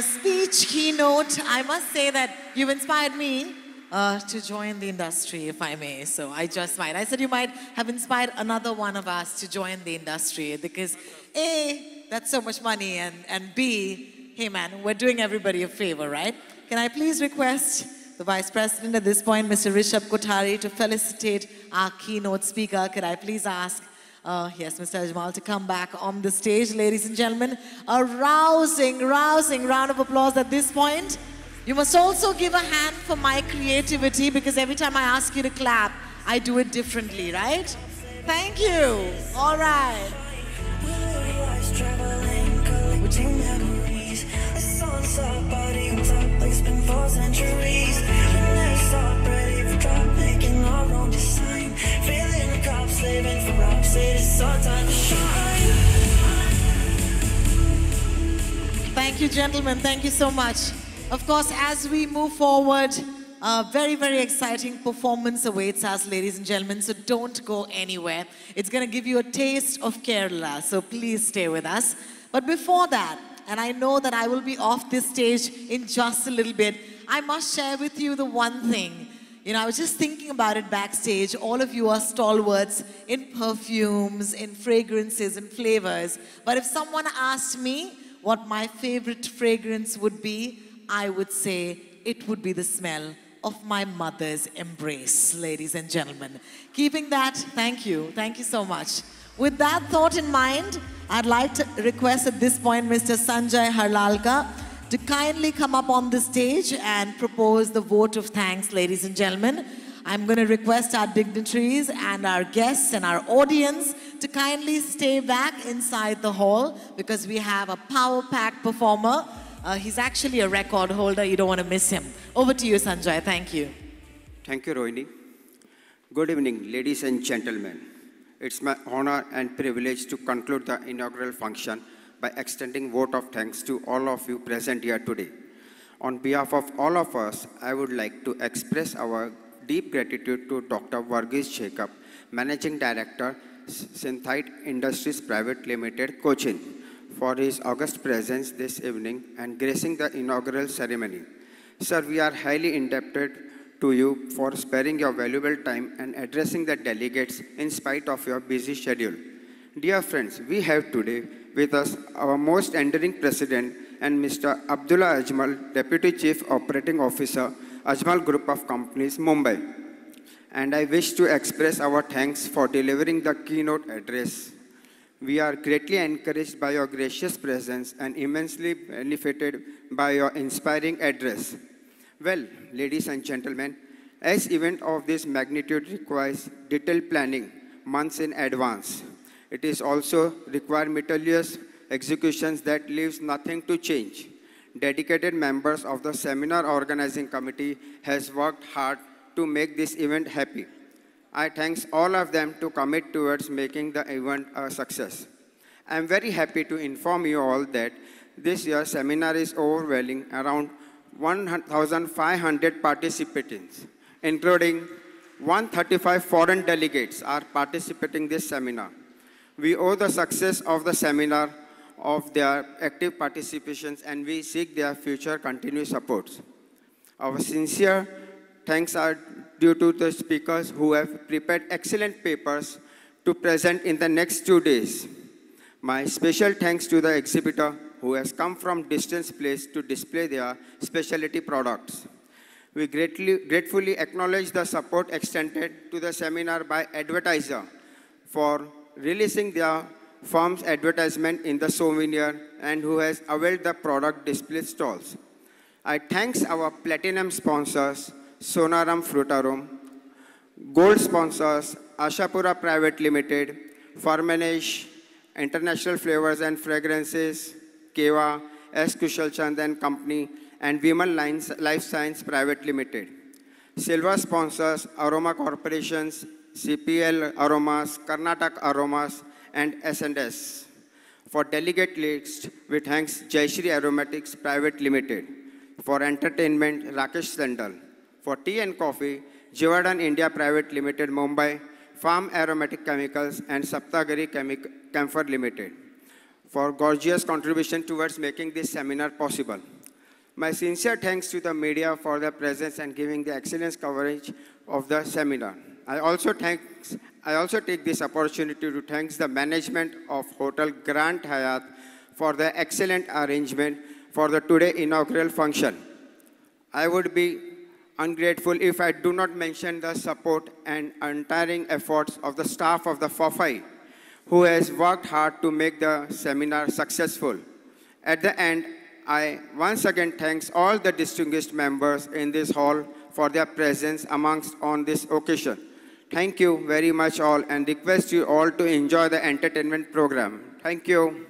speech, keynote. I must say that you've inspired me to join the industry, if I may. So I just might. I said you might have inspired another one of us to join the industry because A, that's so much money, and B, hey man, we're doing everybody a favor, right? Can I please request the Vice President at this point, Mr. Rishabh Kothari, to felicitate our keynote speaker? Could I please ask, yes, Mr. Ajmal, to come back on the stage, ladies and gentlemen. A rousing round of applause at this point. You must also give a hand for my creativity because every time I ask you to clap, I do it differently, right? Thank you. All right. Thank you, gentlemen. Thank you so much. Of course, as we move forward, a very, very exciting performance awaits us, ladies and gentlemen, so don't go anywhere. It's going to give you a taste of Kerala, so please stay with us. But before that, and I know that I will be off this stage in just a little bit, I must share with you the one thing. I was just thinking about it backstage. All of you are stalwarts in perfumes, in fragrances, and flavors. But if someone asked me what my favorite fragrance would be, I would say it would be the smell of my mother's embrace, ladies and gentlemen. Keeping that, thank you so much. With that thought in mind, I'd like to request at this point Mr. Sanjay Harlalka to kindly come up on the stage and propose the vote of thanks, ladies and gentlemen. I'm going to request our dignitaries and our guests and our audience to kindly stay back inside the hall because we have a power-packed performer. He's actually a record holder. You don't want to miss him. Over to you, Sanjay. Thank you. Thank you, Rohini. Good evening, ladies and gentlemen. It's my honor and privilege to conclude the inaugural function by extending vote of thanks to all of you present here today. On behalf of all of us, I would like to express our deep gratitude to Dr. Varghese Jacob, Managing Director, Synthite Industries Private Limited, Cochin, for his august presence this evening and gracing the inaugural ceremony. Sir, we are highly indebted to you for sparing your valuable time and addressing the delegates in spite of your busy schedule. Dear friends, we have today with us our most enduring President and Mr. Abdullah Ajmal, Deputy Chief Operating Officer, Ajmal Group of Companies, Mumbai. And I wish to express our thanks for delivering the keynote address. We are greatly encouraged by your gracious presence and immensely benefited by your inspiring address. Well, ladies and gentlemen, as event of this magnitude requires detailed planning months in advance, it is also require meticulous executions that leaves nothing to change. Dedicated members of the seminar organizing committee has worked hard to make this event happy. I thank all of them to commit towards making the event a success. I am very happy to inform you all that this year's seminar is overwhelming around 1,500 participants, including 135 foreign delegates are participating in this seminar. We owe the success of the seminar of their active participations and we seek their future continued supports. Our sincere thanks are due to the speakers who have prepared excellent papers to present in the next 2 days. My special thanks to the exhibitor who has come from distant place to display their specialty products. We gratefully acknowledge the support extended to the seminar by advertiser for releasing their firm's advertisement in the souvenir and who has availed the product display stalls. I thank our platinum sponsors, Sonaram Frutarum, gold sponsors, Ashapura Private Limited, Farmanesh, International Flavors and Fragrances, Keva, S. Kushal Chand and Company, and Vimal Life Science Private Limited. Silver sponsors, Aroma Corporations, CPL Aromas, Karnataka Aromas, and S&S. For delegate list, we thanks Jayashree Aromatics Private Limited. For entertainment, Rakesh Sandal. For tea and coffee, Jivardhan India Private Limited, Mumbai, Farm Aromatic Chemicals, and Saptagiri Camphor Limited, for gorgeous contribution towards making this seminar possible. My sincere thanks to the media for their presence and giving the excellent coverage of the seminar. I also take this opportunity to thank the management of Hotel Grand Hyatt for the excellent arrangement for the today inaugural function. I would be ungrateful if I do not mention the support and untiring efforts of the staff of the FAFAI, who has worked hard to make the seminar successful. At the end, I once again thank all the distinguished members in this hall for their presence amongst on this occasion. Thank you very much all and request you all to enjoy the entertainment program. Thank you.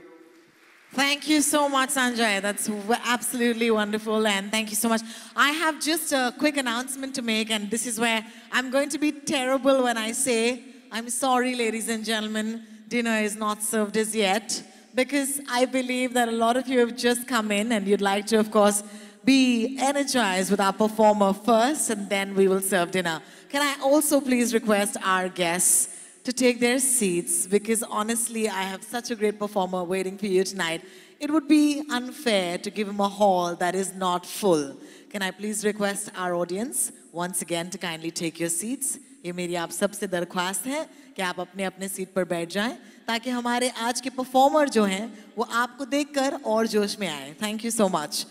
Thank you so much, Sanjay. That's absolutely wonderful, and thank you so much. I have just a quick announcement to make, and this is where I'm going to be terrible when I say, I'm sorry, ladies and gentlemen, dinner is not served as yet, because I believe that a lot of you have just come in, and you'd like to, of course, be energized with our performer first, and then we will serve dinner. Can I also please request our guests to take their seats, because honestly, I have such a great performer waiting for you tonight. It would be unfair to give him a hall that is not full. Can I please request our audience once again to kindly take your seats? ये मेरी आप सबसे दरख्वास्त है कि आप अपने अपने सीट पर बैठ जाएं ताकि हमारे आज के परफॉर्मर जो हैं वो आपको देखकर और जोश में आए. Thank you so much.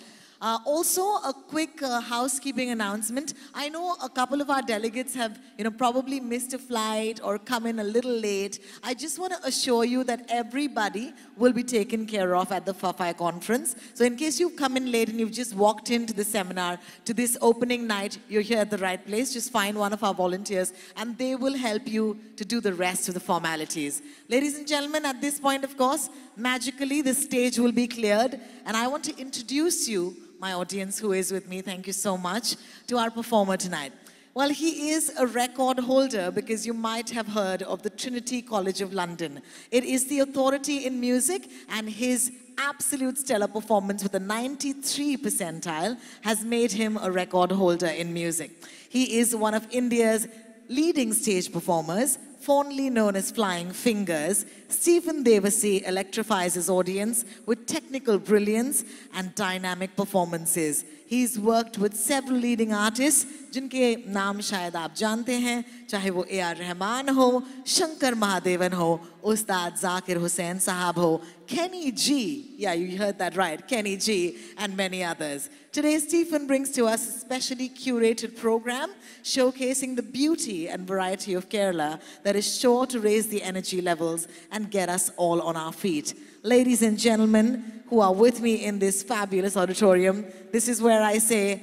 Also, a quick housekeeping announcement. I know a couple of our delegates have, probably missed a flight or come in a little late. I just want to assure you that everybody will be taken care of at the FAFAI conference. So in case you've come in late and you've just walked into the seminar, to this opening night, you're here at the right place. Just find one of our volunteers and they will help you to do the rest of the formalities. Ladies and gentlemen, at this point, of course, magically the stage will be cleared. And I want to introduce you, my audience who is with me, thank you so much, to our performer tonight. Well, he is a record holder because you might have heard of the Trinity College of London. It is the authority in music, and his absolute stellar performance with a 93 percentile has made him a record holder in music. He is one of India's leading stage performers, fondly known as Flying Fingers. Stephen Devasi electrifies his audience with technical brilliance and dynamic performances. He's worked with several leading artists, जिनके नाम शायद आप जानते हैं, चाहे वो A.R. Rahman हो, शंकर महादेवन हो, उस्ताद जाकिर हुसैन साहब हो, Kenny G, yeah, you heard that right, Kenny G, and many others. Today, Stephen brings to us a specially curated program showcasing the beauty and variety of Kerala that is sure to raise the energy levels and get us all on our feet. Ladies and gentlemen who are with me in this fabulous auditorium, this is where I say,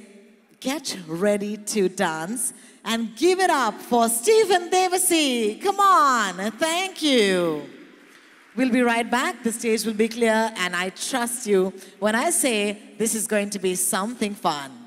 get ready to dance and give it up for Stephen Devasi. Come on, thank you. We'll be right back. The stage will be clear, and I trust you when I say this is going to be something fun.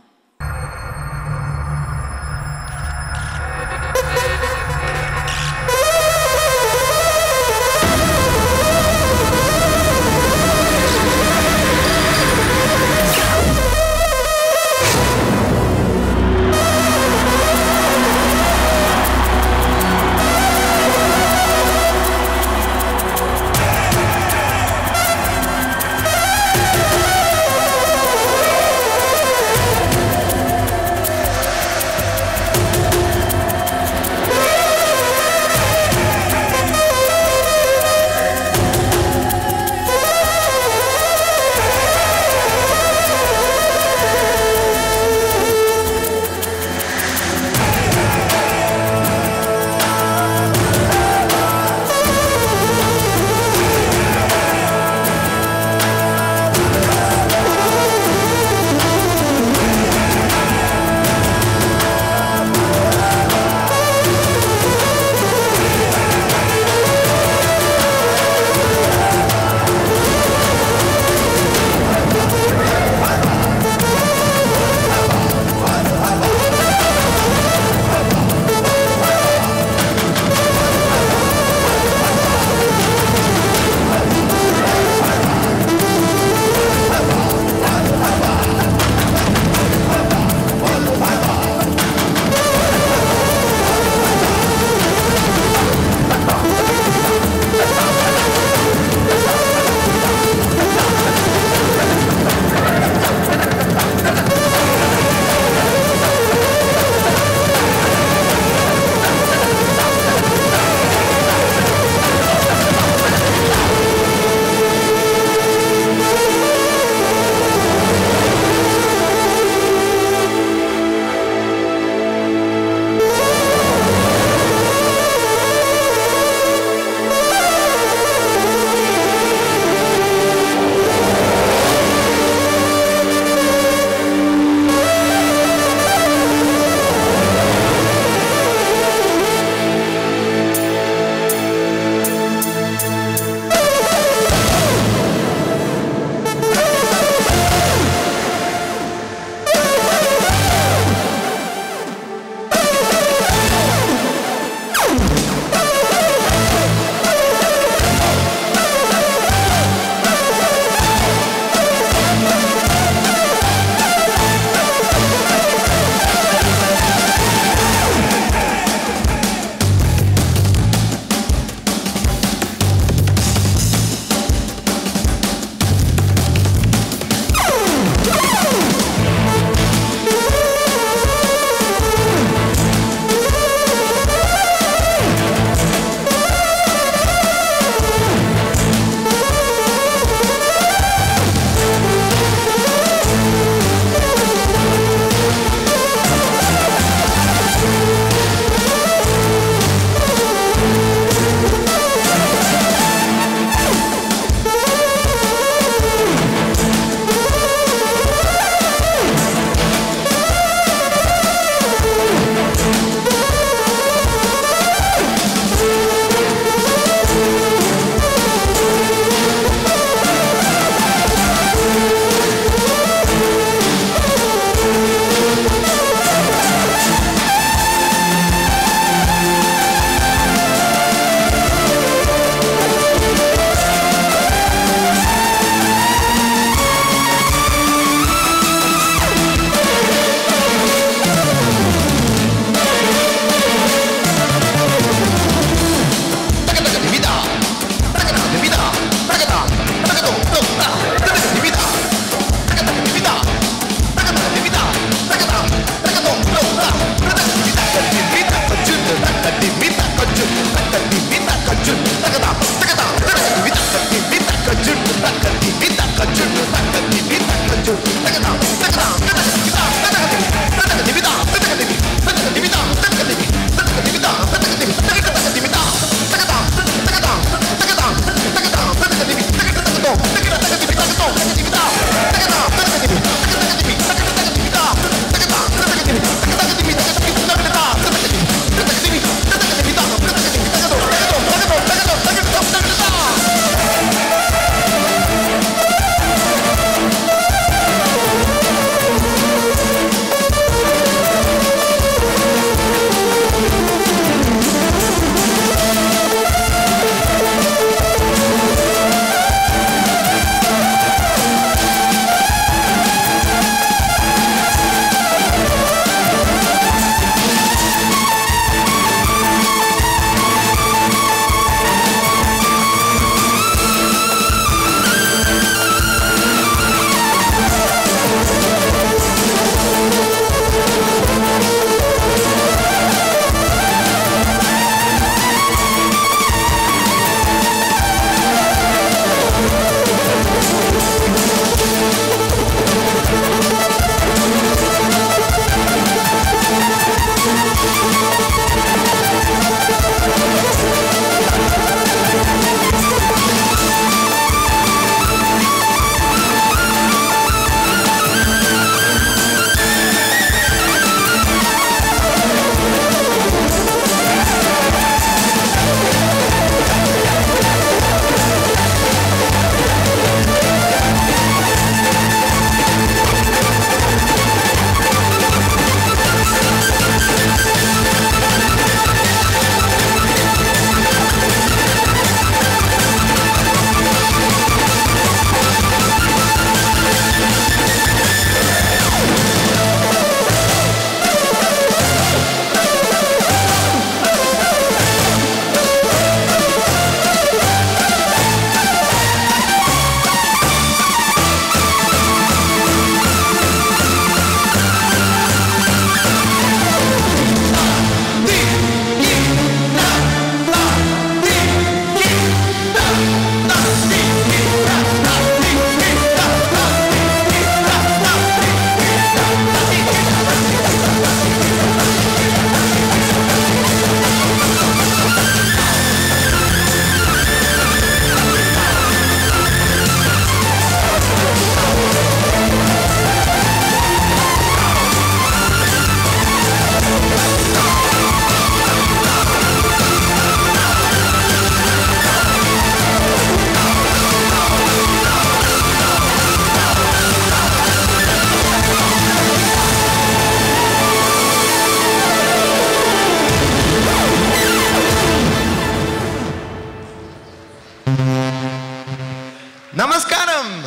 Namaskaram.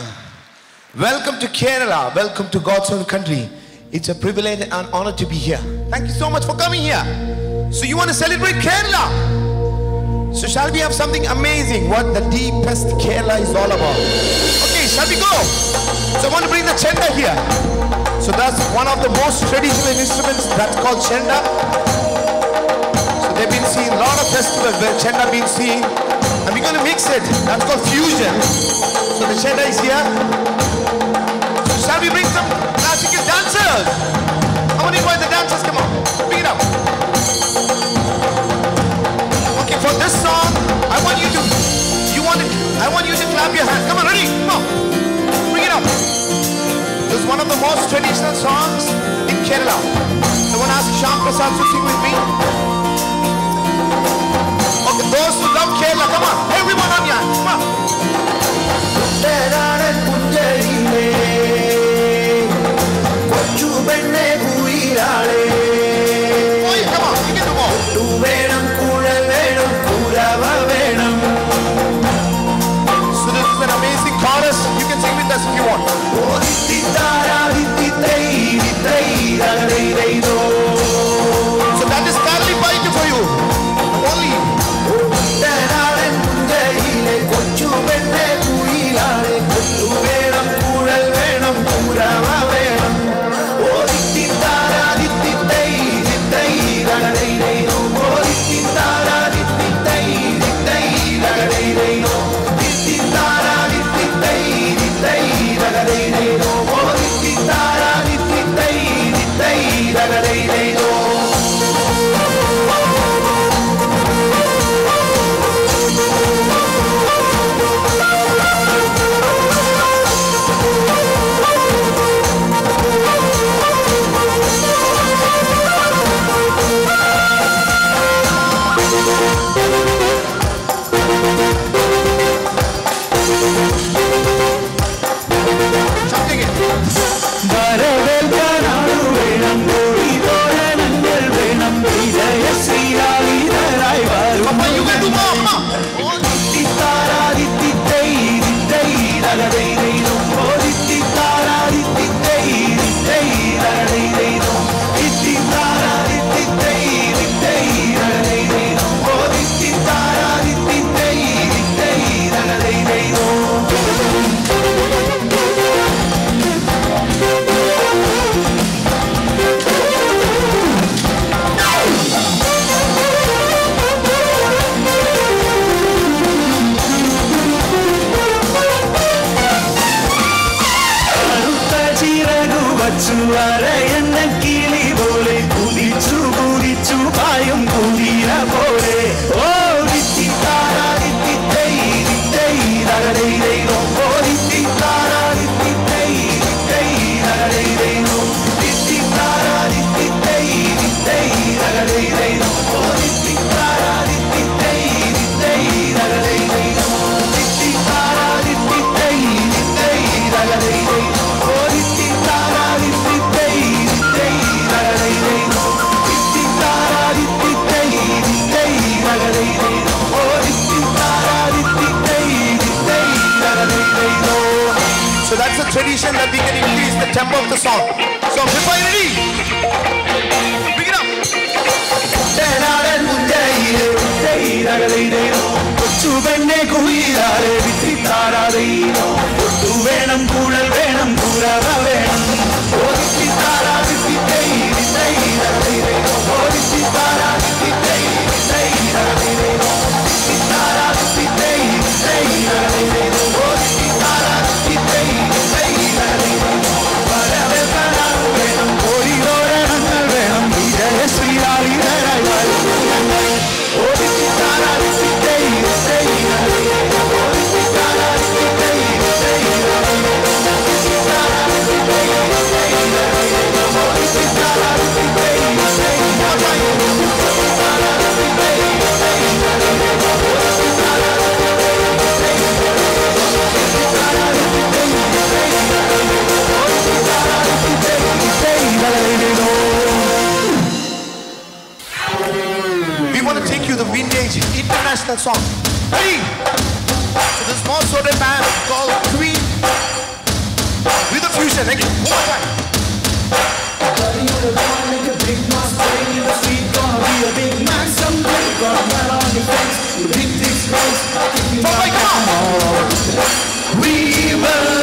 Welcome to Kerala. Welcome to God's own country. It's a privilege and honor to be here. Thank you so much for coming here. So you want to celebrate Kerala? So shall we have something amazing? What the deepest Kerala is all about. Okay, shall we go? So I want to bring the chenda here. So that's one of the most traditional instruments that's called chenda. So they've been seeing a lot of festivals where chenda being seen. And we're going to mix it. That's called fusion. So the chenda is here. So shall we bring some classical dancers? I want to invite the dancers. Come on, bring it up. Okay, for this song, I want you to clap your hands. Come on, ready? Come on, bring it up. This is one of the most traditional songs in Kerala. I want to ask Shyam Prasad to sing with me. Okay, those who love Kerala, come on, everyone on your hands. Come on. If you want. So that is Karli Paiki for you. Only. So that's a tradition that we can increase the tempo of the song. So everybody ready? Pick it up. International song. Ready? So this small soda band called Queen with a fusion. Thank you. One more time. Make a big mass play in the street. Gonna be a big man someday. Got a man on your face. You big things close. Come on. We will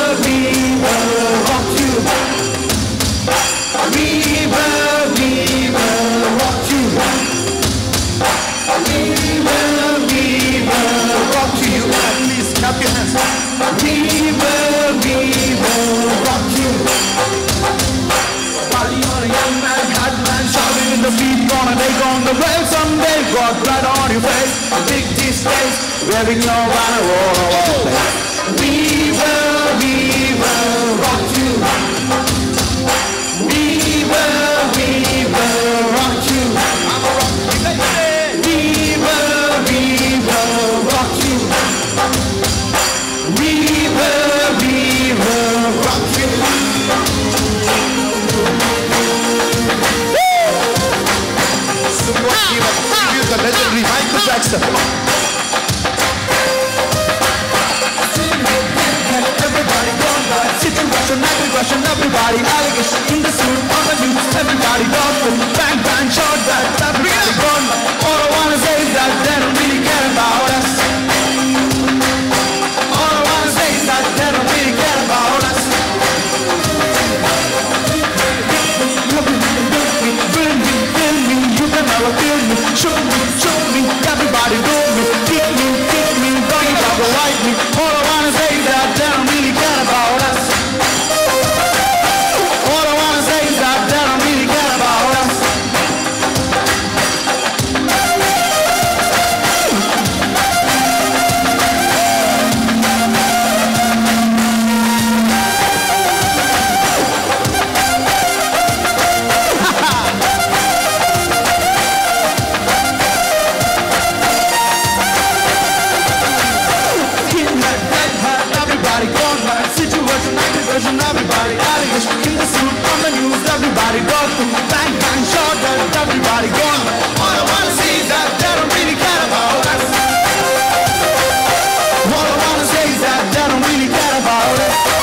rock you. We will rock you. We will rock you. Please clap your hands. We will rock you. Party on a young man, hot man, shouting in the beat. Gonna take on the world someday. Got blood on your face, a big disgrace, wearing your banner all over the place. We will rock you. We will rock you. I'm a rock you, baby. We will rock you. We will rock you. Support team of tribute the legendary Michael Jackson. Everybody gone by situation, aggression, everybody allegation in the suit, on the news, everybody gone for bang bang shot that everybody gone. All I wanna say is that they don't really care about us. All I wanna say is that they don't really care about us. Feel me, you can never feel me. Show me, everybody do me. Kick me, doggy dog, like me. All I wanna say is that they don't really care about us. All I wanna say is that they don't really care about us. Everybody gone mad, situation, aggression, everybody allegation in the suit, on the news, everybody gone through bang bang shot that everybody gone mad. All I wanna see is that they don't really care about us. All I wanna say is that they don't really care about us.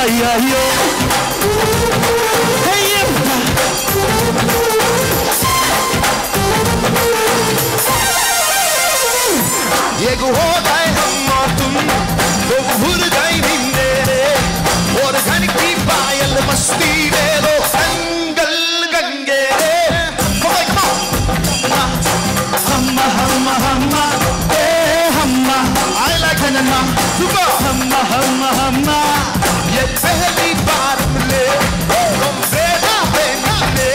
yo. Hey, ये को हो जाए हम और तुम तो भूल जाए नींदे रे और घन की पायल मस्ती दे दो अंगल गंगे रे Hamma, hamma, hamma, eh, hamma. I like Hanama. Super. Hamma, hamma, hamma. ये पहली बार मिले तुम बेना बेना ले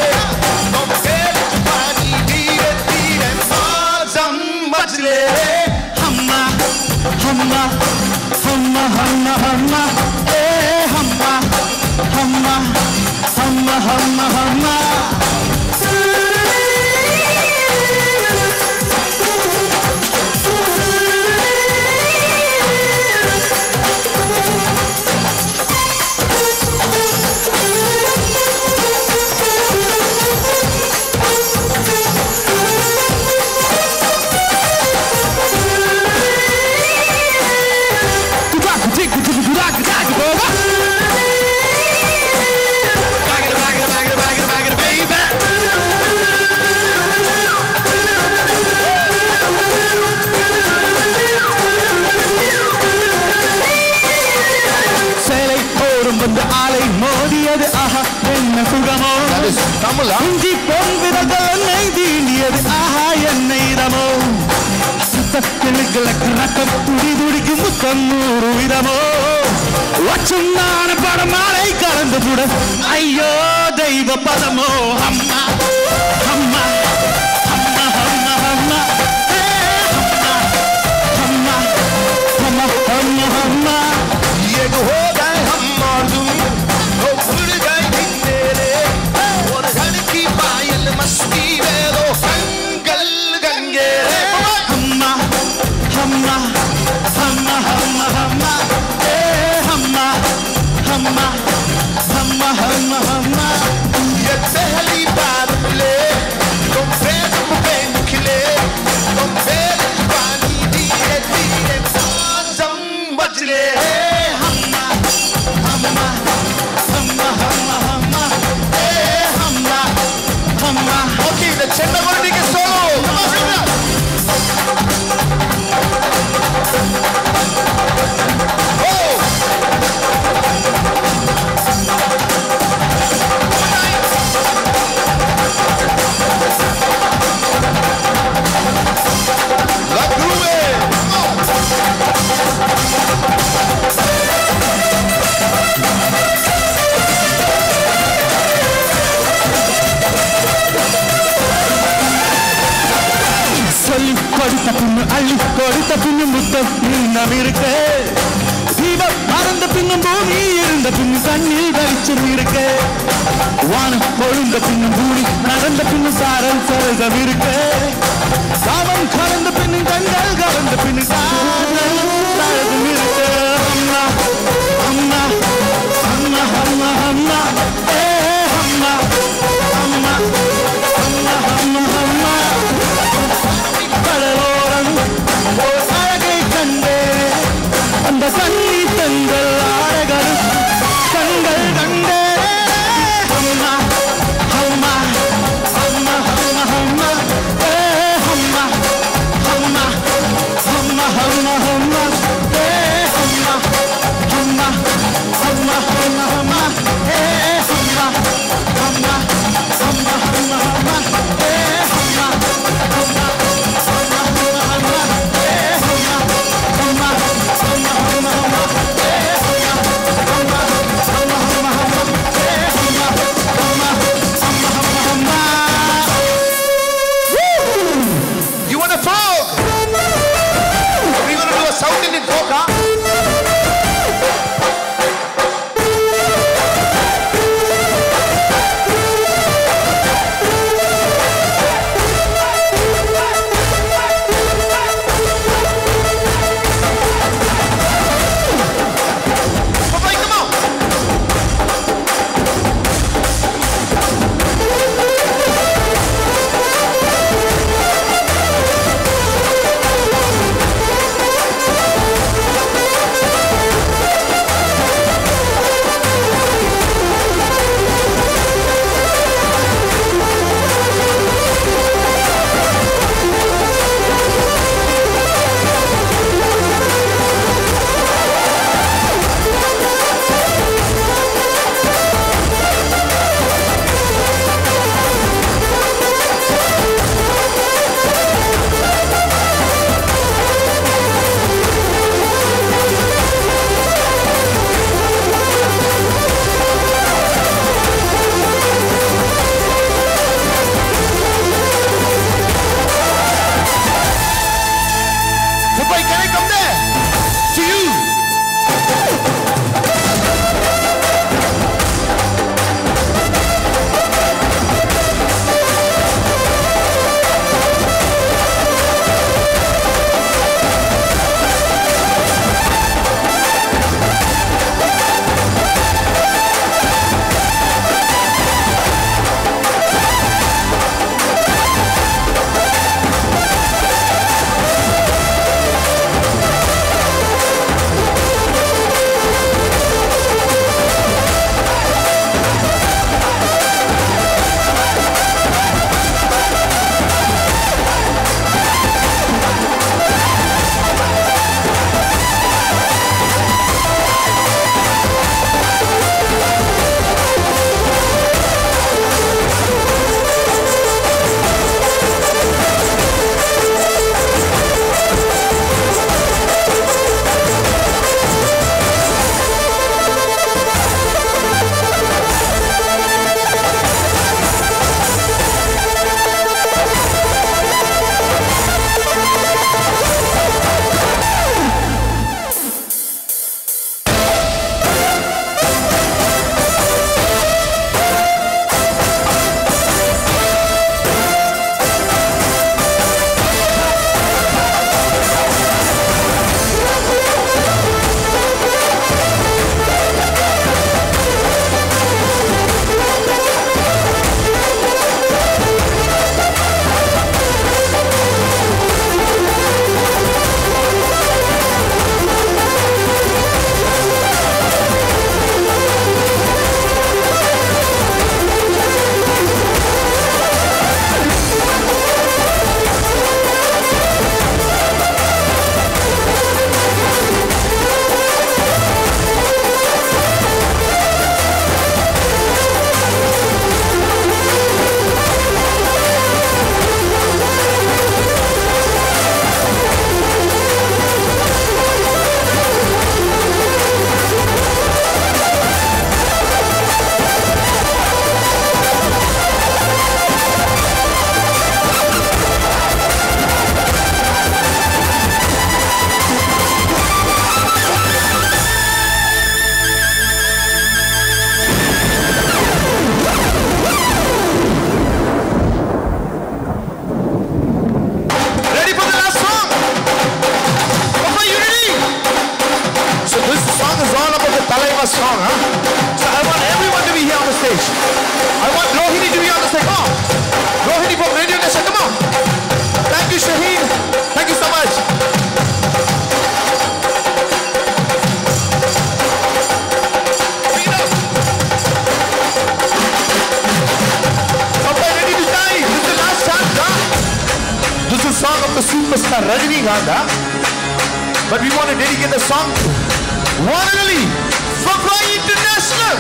तुम बेर पानी धीरे धीरे मौसम मचले Hamma, hamma, hamma, hamma, hamma, eh, hamma, hamma, hamma, hamma, hamma. வந்து ஆலை மோதியது ஆஹா என்ன சுகமோ இஞ்சி பொன் விரல்கள் தீண்டியது ஆஹா என்ன இதமோ கிளுகளுக்கு ரத்தம் துடி துடிக்கு முத்தம் 100 விதமோ வச்சும் நான படம் மாலை கலந்து புட ஐயோ தெய்வ பதமோ அம்மா அம்மா அம்மா அம்மா அம்மா அம்மா அம்மா அம்மா அம்மா ये हो गए हम और तुम तो भूल गए दिन तेरे और घर की पायल मस्ती में दो अंगल गंगे हम्मा हम्मा हम्मा हम्मा हम्मा ए हम्मा हम्मा हम्मा हम्मा हम्मा ये पहली बार मिले तुम प्रेम पे निकले तुम प्रेम पानी धीरे धीरे मौसम बजले Okay, the Chenda Gordi ke solo. La groove. கொடுத்த பின்னு அள்ளி கொடுத்த பின்னு முத்தம் நீண்டம் இருக்கு தீபம் மறந்த பின்னும் பூமி இருந்த பின்னு கண்ணில் வெளிச்சம் இருக்கு வானம் பொழுந்த பின்னும் பூமி நடந்த பின்னு சாரல் சரகம் இருக்கு காமம் கலந்த பின்னு கண்கள் கலந்த பின்னு காதல் சரகம் இருக்கு அம்மா அம்மா அம்மா அம்மா அம்மா ஏ அம்மா அம்மா அம்மா அம்மா அம்மா அழகை கண்டே அந்த கண்ணி தங்கள் அழகரு கண்கள் கண்டே அம்மா அம்மா அம்மா அம்மா அம்மா ஏ அம்மா அம்மா அம்மா அம்மா அம்மா last song, huh? So I want everyone to be here on the stage. I want Rohini to be on the stage. Come on. Rohini from Radio Nation, come on. Thank you, Shaheen. Thank you so much. Okay, ready to die. This is the last chance, huh? This is the song of the superstar Rajinikanth, huh? But we want to dedicate the song to one and only FAFAI International.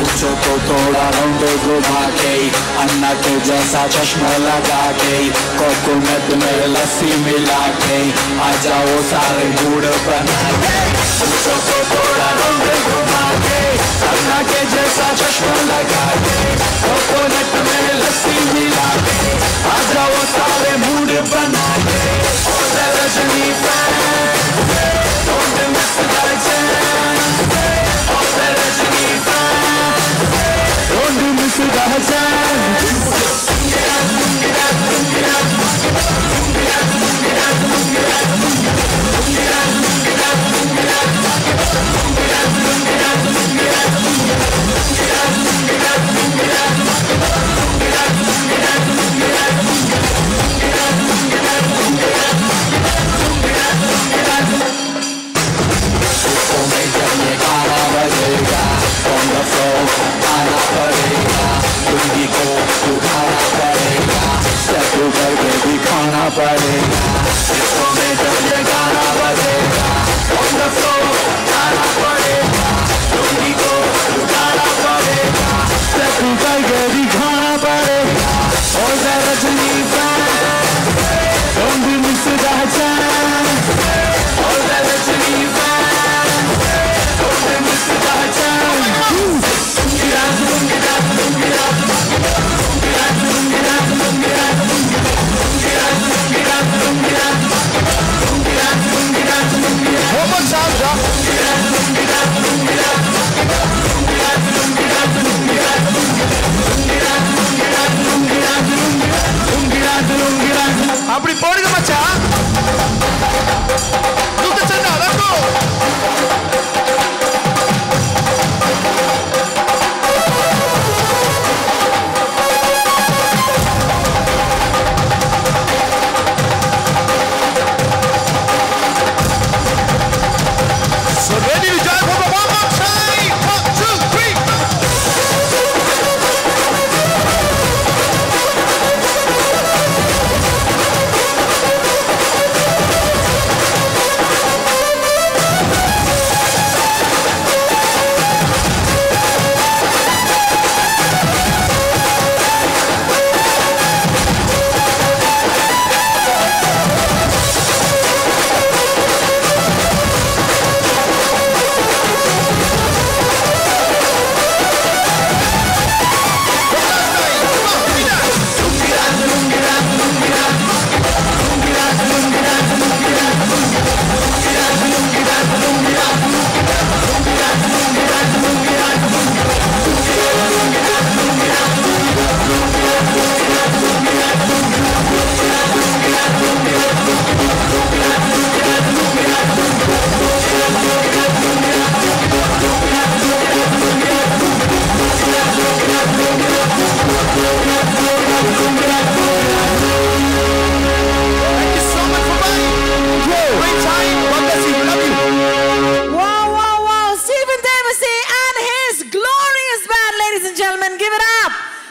मुझको को थोड़ा round घुमा के अन्ना के जैसा चश्मा लगा के कोकोनट में लस्सी मिला के आ जाओ सारे मूड बना के मुझको को थोड़ा राउंड घुमा के अन्ना के जैसा चश्मा लगा के कोकोनट में लस्सी मिला के आ जाओ सारे मूड बना के और Rajni fan don't miss the chance और Rajni fan don't miss the on the floor आना पड़ेगा लुंगी को उठाना पड़ेगा स्टेप करके दिखाना पड़ेगा इसको में जब ये गाना बजेगा on the floor आना पड़ेगा लुंगी को उठाना पड़ेगा स्टेप करके दिखाना पड़ेगा और Rajni fan don't miss the chance और Rajni fan don't miss the chance One more time, Doc. அப்படி போடுங்க மச்சான். தூக்க சென்னா, let's go. So ready to join for one more time? 1, 2, 3.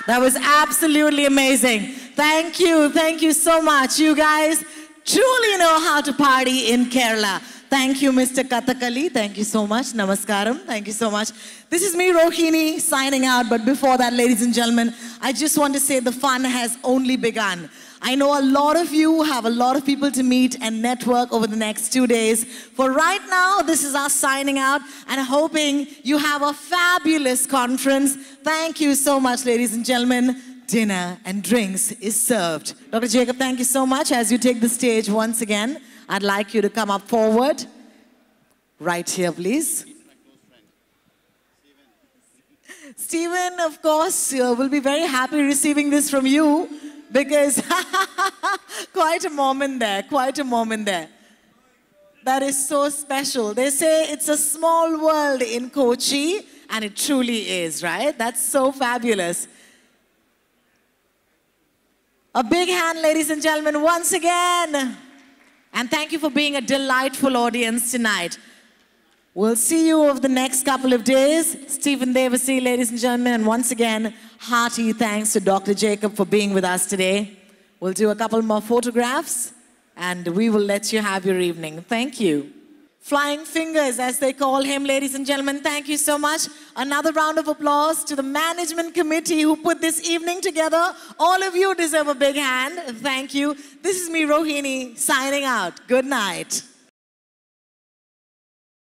That was absolutely amazing. Thank you so much. You guys truly know how to party in Kerala. Thank you, Mr. Kathakali. Thank you so much. Namaskaram. Thank you so much. This is me, Rohini, signing out. But before that, ladies and gentlemen, I just want to say the fun has only begun. I know a lot of you have a lot of people to meet and network over the next 2 days. For right now, this is us signing out and hoping you have a fabulous conference. Thank you so much, ladies and gentlemen. Dinner and drinks is served. Dr. Jacob, thank you so much. As you take the stage once again, I'd like you to come up forward. Right here, please. Stephen, of course, will be very happy receiving this from you. Because quite a moment there, quite a moment there. That is so special. They say it's a small world in Kochi, and it truly is, right? That's so fabulous. A big hand, ladies and gentlemen, once again. And thank you for being a delightful audience tonight. We'll see you over the next couple of days. Stephen Devasi, ladies and gentlemen, and once again, hearty thanks to Dr. Jacob for being with us today. We'll do a couple more photographs, and we will let you have your evening. Thank you. Flying fingers, as they call him, ladies and gentlemen, thank you so much. Another round of applause to the management committee who put this evening together. All of you deserve a big hand. Thank you. This is me, Rohini, signing out. Good night.